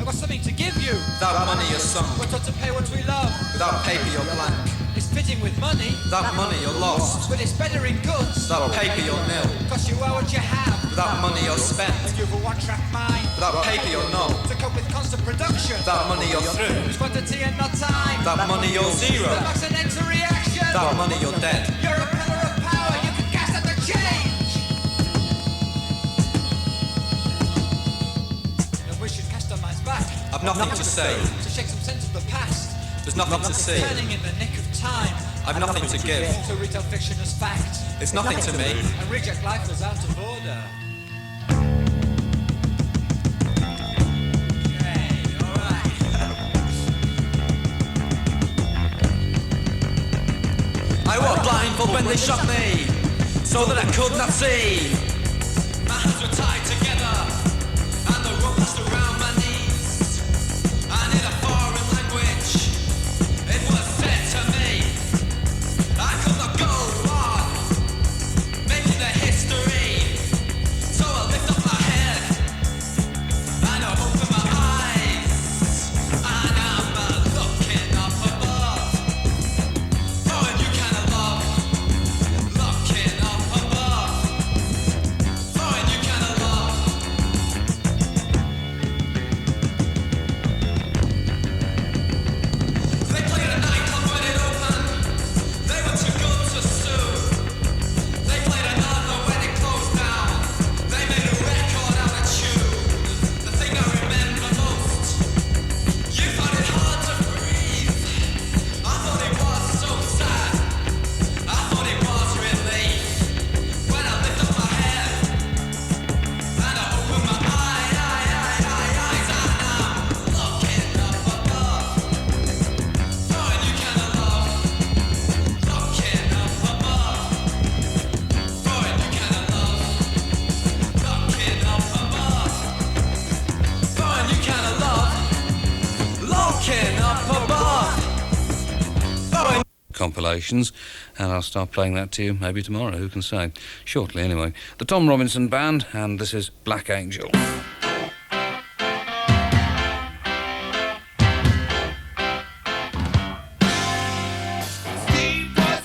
I've got something to give you. Without money you're sunk. We're taught to pay what we love. Without paper you're blank. It's fitting with money. Without money you're lost. But it's better in goods. Without paper you're nil. Cause you are what you have. Without money you're spent. And you've a one-track mind. Without paper you're null. To cope with constant production. Without money you're through. It's quantity and not time. Without money you're zero. That's an end to reaction. Without money you're dead. You're a pillar of power. You can cast out the change. And we should cast our minds back. I've nothing to say. To shake some sense of the past. There's nothing to see. Turning in the nick of time. I've nothing to give. To retail fiction as fact. It's nothing to me. And reject life as out of order. Okay, alright. I wore a blindfold when they shot me, so that I could not see. My hands were tied together, and the rope passed around my knees. And in a foreign language, it was said to me, I could not go on, making the history. So I lift up my head, and I open my eyes, and I'm looking up above. For a new kind of love, looking up above. For a new kind of love. They played a nightclub when it opened. They were too good to sue. They played another when it closed down. They made a record out of tune. The thing I remember most, you found it hard to breathe. I thought it was so sad. I thought it was relief. When I lift up my head and I open my eyes, and I'm looking up above. For a new kind of love, looking up above. For a new kind of love, looking up above. For a new kind of love, looking up above. For a Compilations, and I'll start playing that to you maybe tomorrow, who can say? Shortly anyway. The Tom Robinson Band, and this is Black Angel. Steve was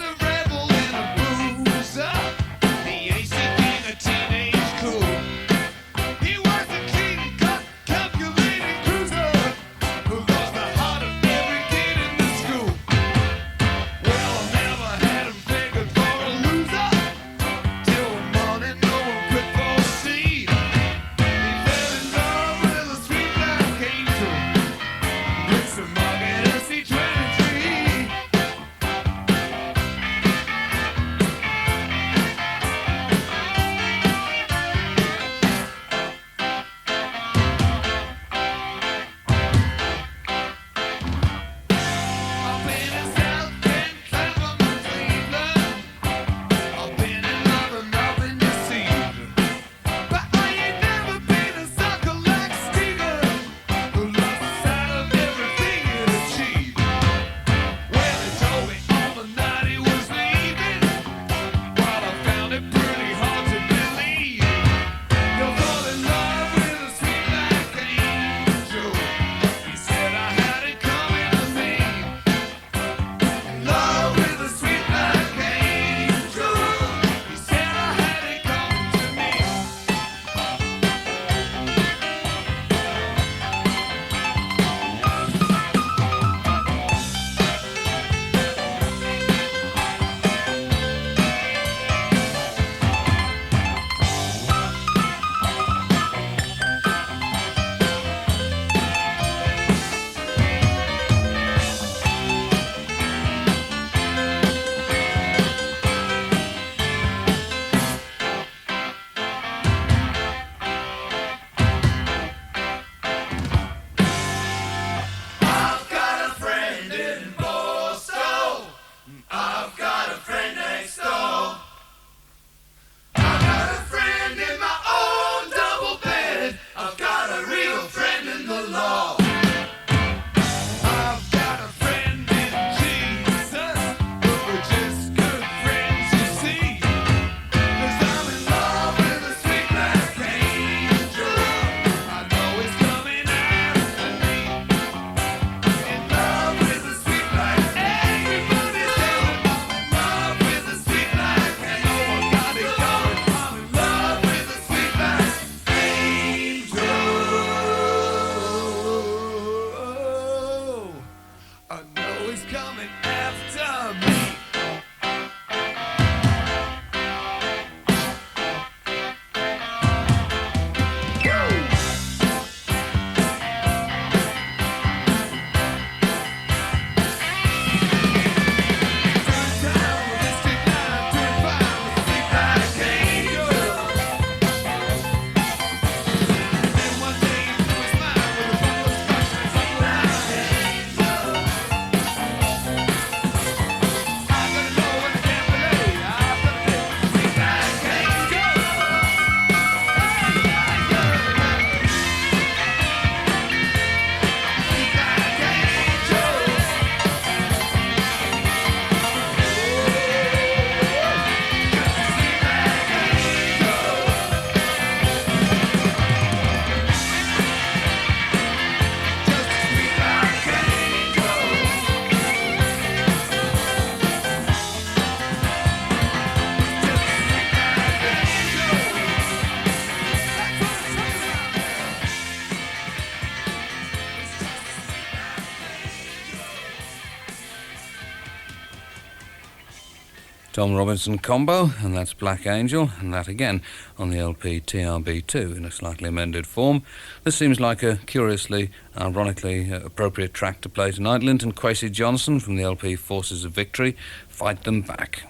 Tom Robinson combo, and that's Black Angel, and that again on the LP TRB2 in a slightly amended form. This seems like a curiously, ironically appropriate track to play tonight. Linton Kwesi Johnson from the LP Forces of Victory, Fight Them Back.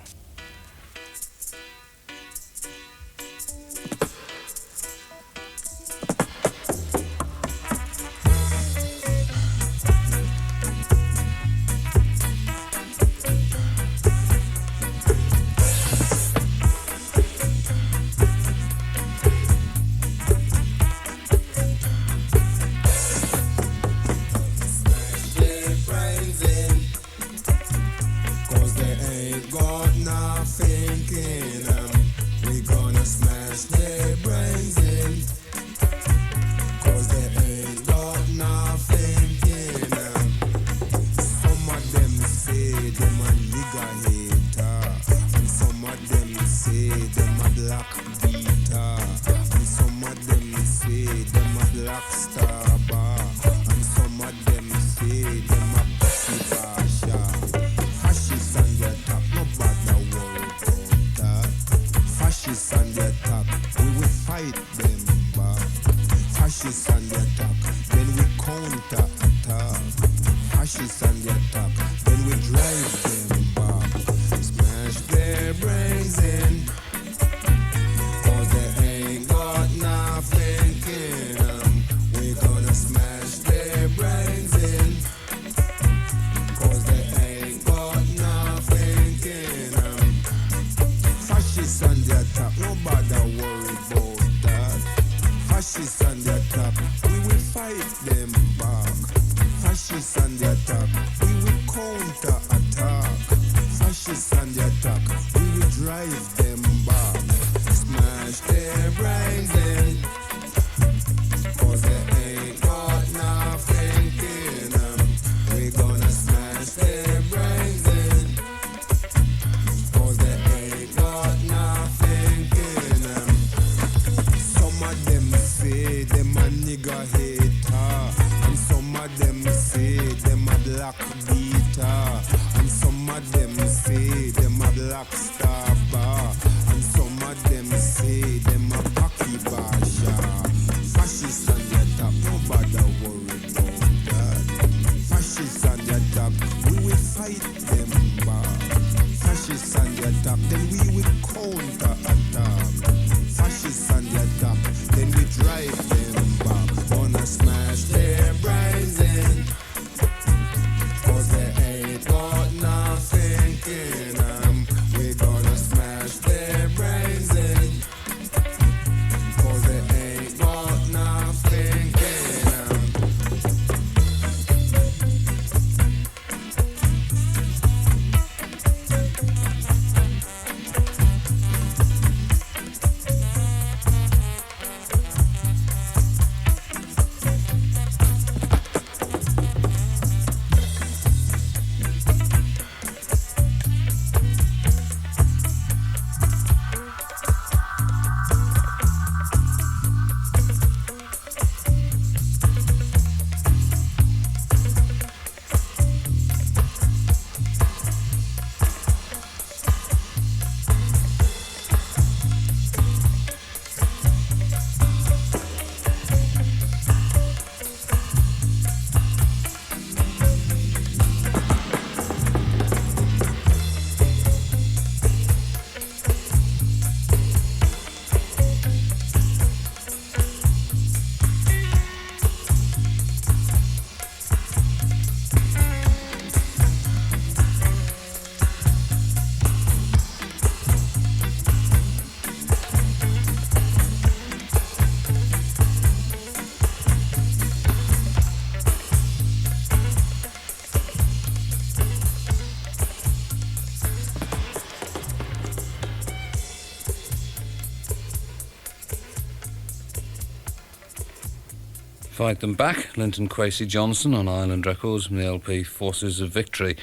Fight Them Back, Linton Kwesi Johnson on Island Records from the LP Forces of Victory.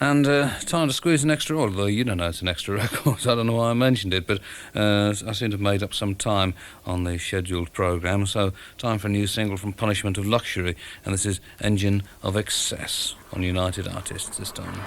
And time to squeeze an extra, although you don't know it's an extra record, so I don't know why I mentioned it, but I seem to have made up some time on the scheduled programme, so time for a new single from Punishment of Luxury, and this is Engine of Excess on United Artists this time.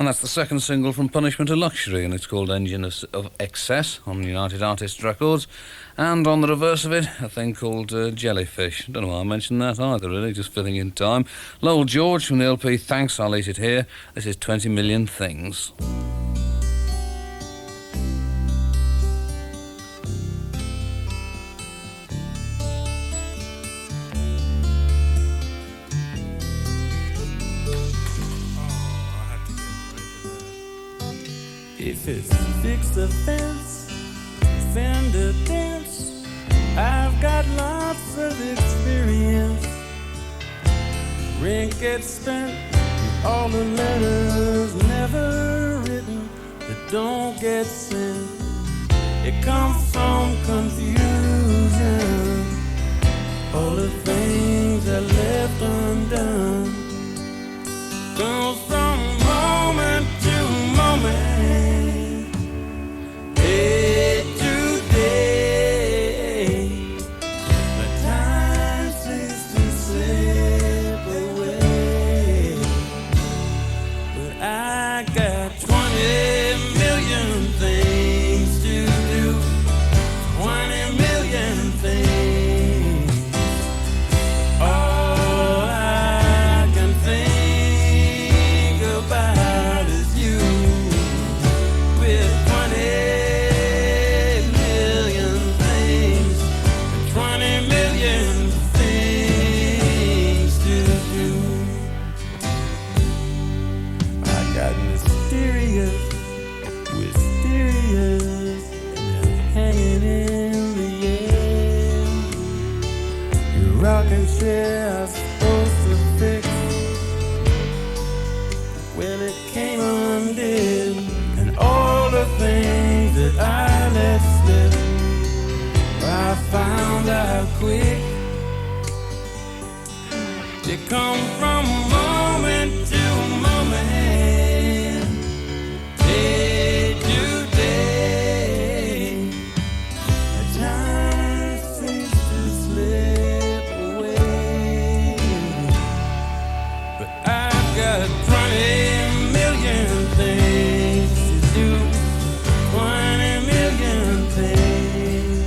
that's the second single from Punishment of Luxury, and it's called Engine of Excess on United Artists Records. And on the reverse of it, a thing called Jellyfish. Don't know why I mentioned that either, really, just filling in time. Lowell George from the LP Thanks, I'll Eat It Here. This is 20 Million Things. If it's fixed offense, fender dance, I've got lots of experience. Rent gets spent, all the letters never written that don't get sent. It comes from confusion, all the things I left undone. Comes from moment to moment. Day to day, the time seems to slip away. But I got 20 million things to do, 20 million things. All I can think about is you. With 20 million things, 20 million things to do. I got mysterious, and they're hanging in the air. Your rocking chair I was supposed to fix, well it came undid. And all the things that I let slip, I found out quick. They come from moment to moment, day to day. The time seems to slip away, but I've got 20 million things to do, 20 million things.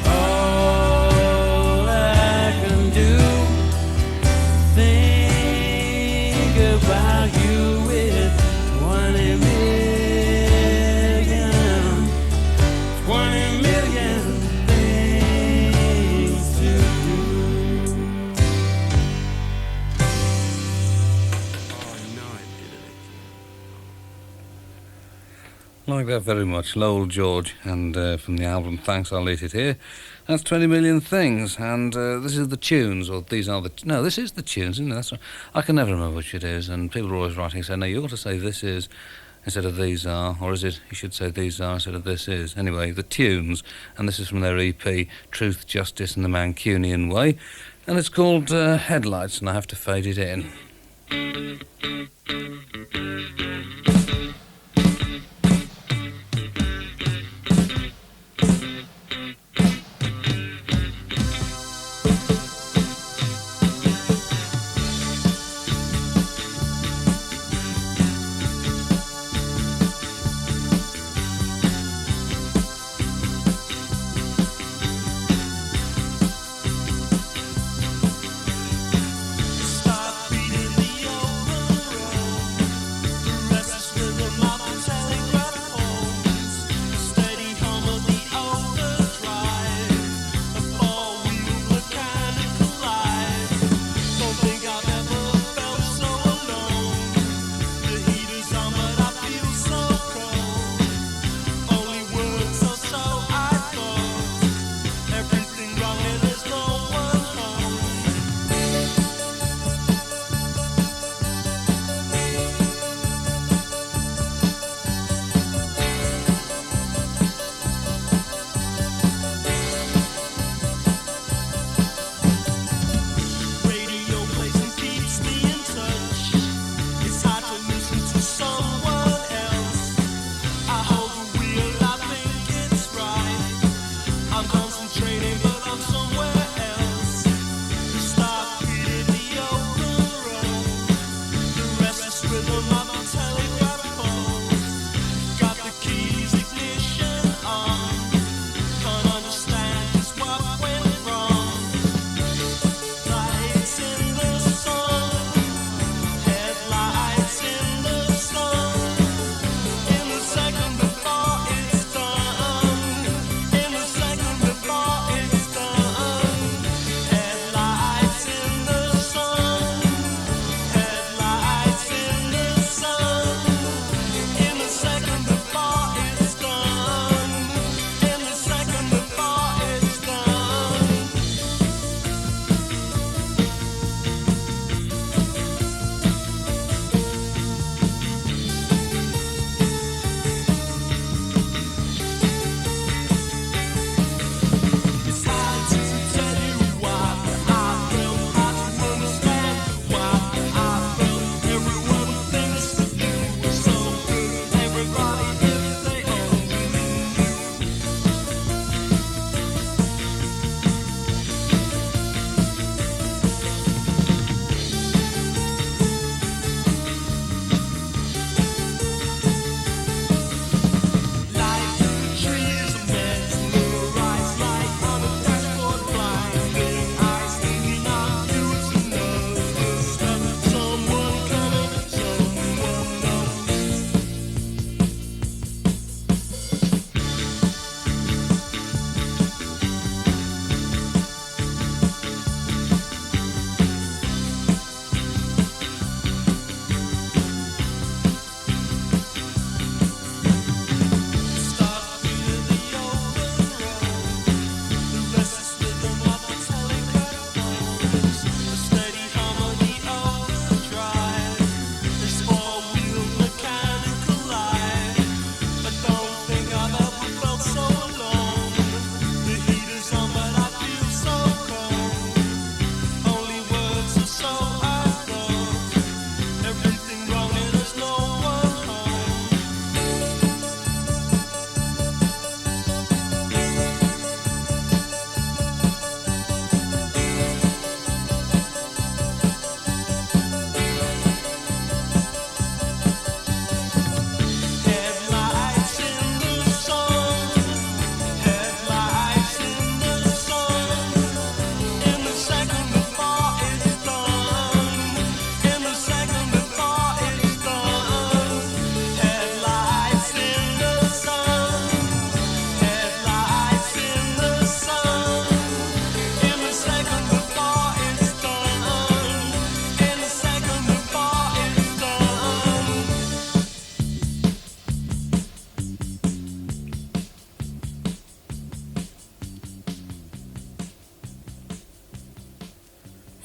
All I can do, think about you with 20 million things to do. Like that very much. Lowell George, and from the album Thanks, I'll Eat It Here. That's 20 Million Things, and this is the tunes, or these are the... No, this is the tunes, isn't it? That's right. I can never remember which it is, and people are always writing saying, no, you ought to say this is instead of these are, or is it you should say these are instead of this is. Anyway, the tunes, and this is from their EP Truth, Justice and the Mancunian Way, and it's called Headlights, and I have to fade it in. Start beating the open road, the restless rhythm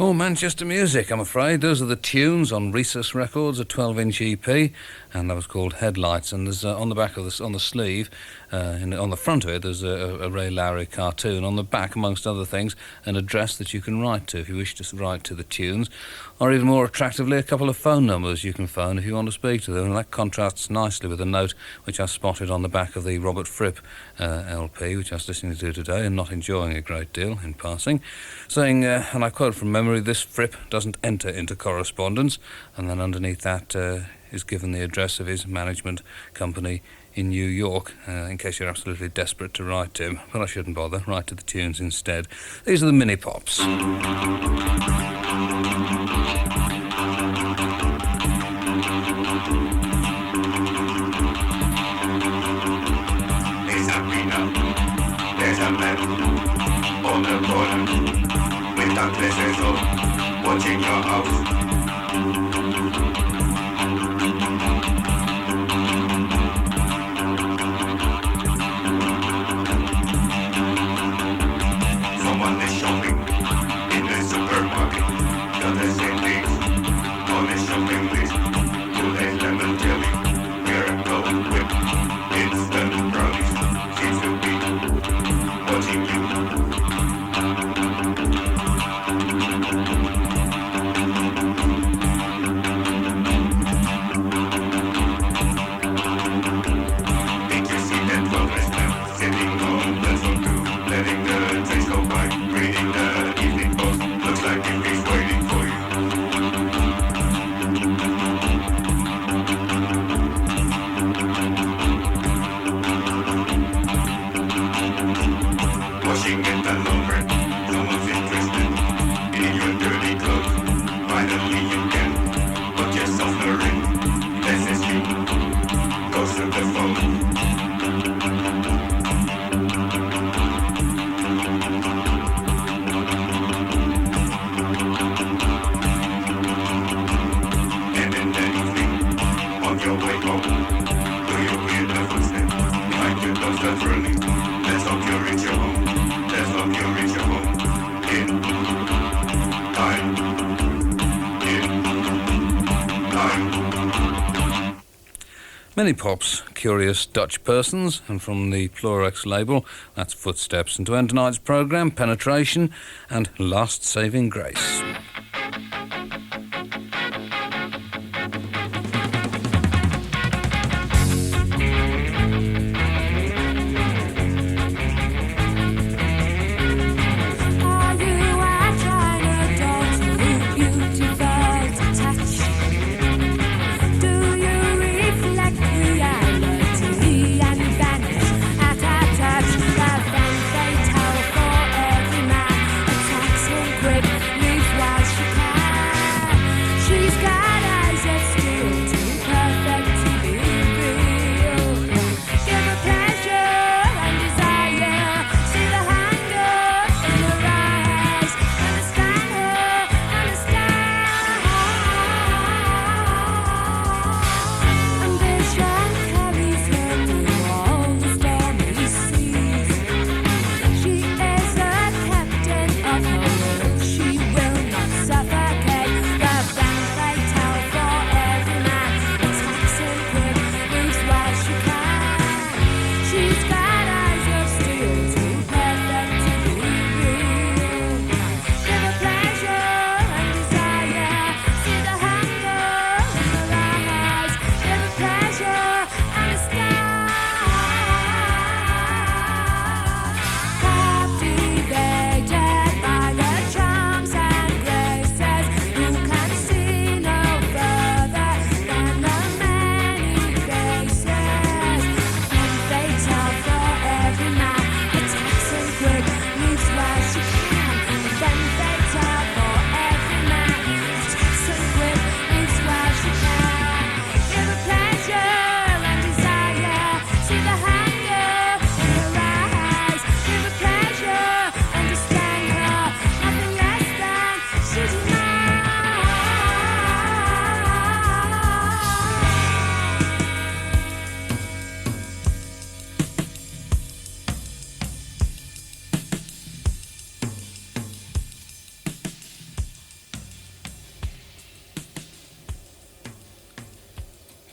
Oh, Manchester music, I'm afraid. Those are the tunes on Rhesus Records, a 12-inch EP, and that was called Headlights. And there's on the back of this, on the sleeve, on the front of it, there's a Ray Lowry cartoon. On the back, amongst other things, an address that you can write to if you wish to write to the tunes, or even more attractively, a couple of phone numbers you can phone if you want to speak to them. And that contrasts nicely with a note which I spotted on the back of the Robert Fripp LP, which I was listening to today and not enjoying a great deal in passing, saying, and I quote from memory, "This Fripp doesn't enter into correspondence," and then underneath that is given the address of his management company in New York, in case you're absolutely desperate to write to him. But I shouldn't bother, write to the tunes instead. These are the Mini Pops. There's a man on the corner with a pleasure of watching your house. Someone is shopping in the supermarket. Does the same things on the shopping list. Today's lemon jelly, miracle whip, instant brownies. Seems to be watching you. Think you see that progress now, sitting home, that's so true. Letting the days go by, reading the evening post. Looks like it is waiting for you. Washing in the laundry, someone's interested in your dirty clothes. Finally you can put your softener in. This is you, goes to the phone. And in the evening, on your way home, do you hear the footsteps behind you? Those that's running. Let's hope you reach your home. Let's hope you reach your home. In time. In time. Many Pops, Curious Dutch Persons, and from the Plurex label, that's Footsteps. And to end tonight's programme, Penetration and Last Saving Grace. Are you a China doll too beautiful to touch? Do you reflect reality and vanish at a touch? The femme fatale for every man attacks him quick, leaves while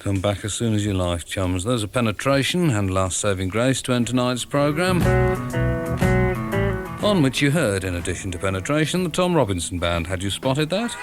Come back as soon as you like, chums. There's a Penetration and Last Saving Grace to end tonight's programme, on which you heard, in addition to Penetration, the Tom Robinson Band. Had you spotted that?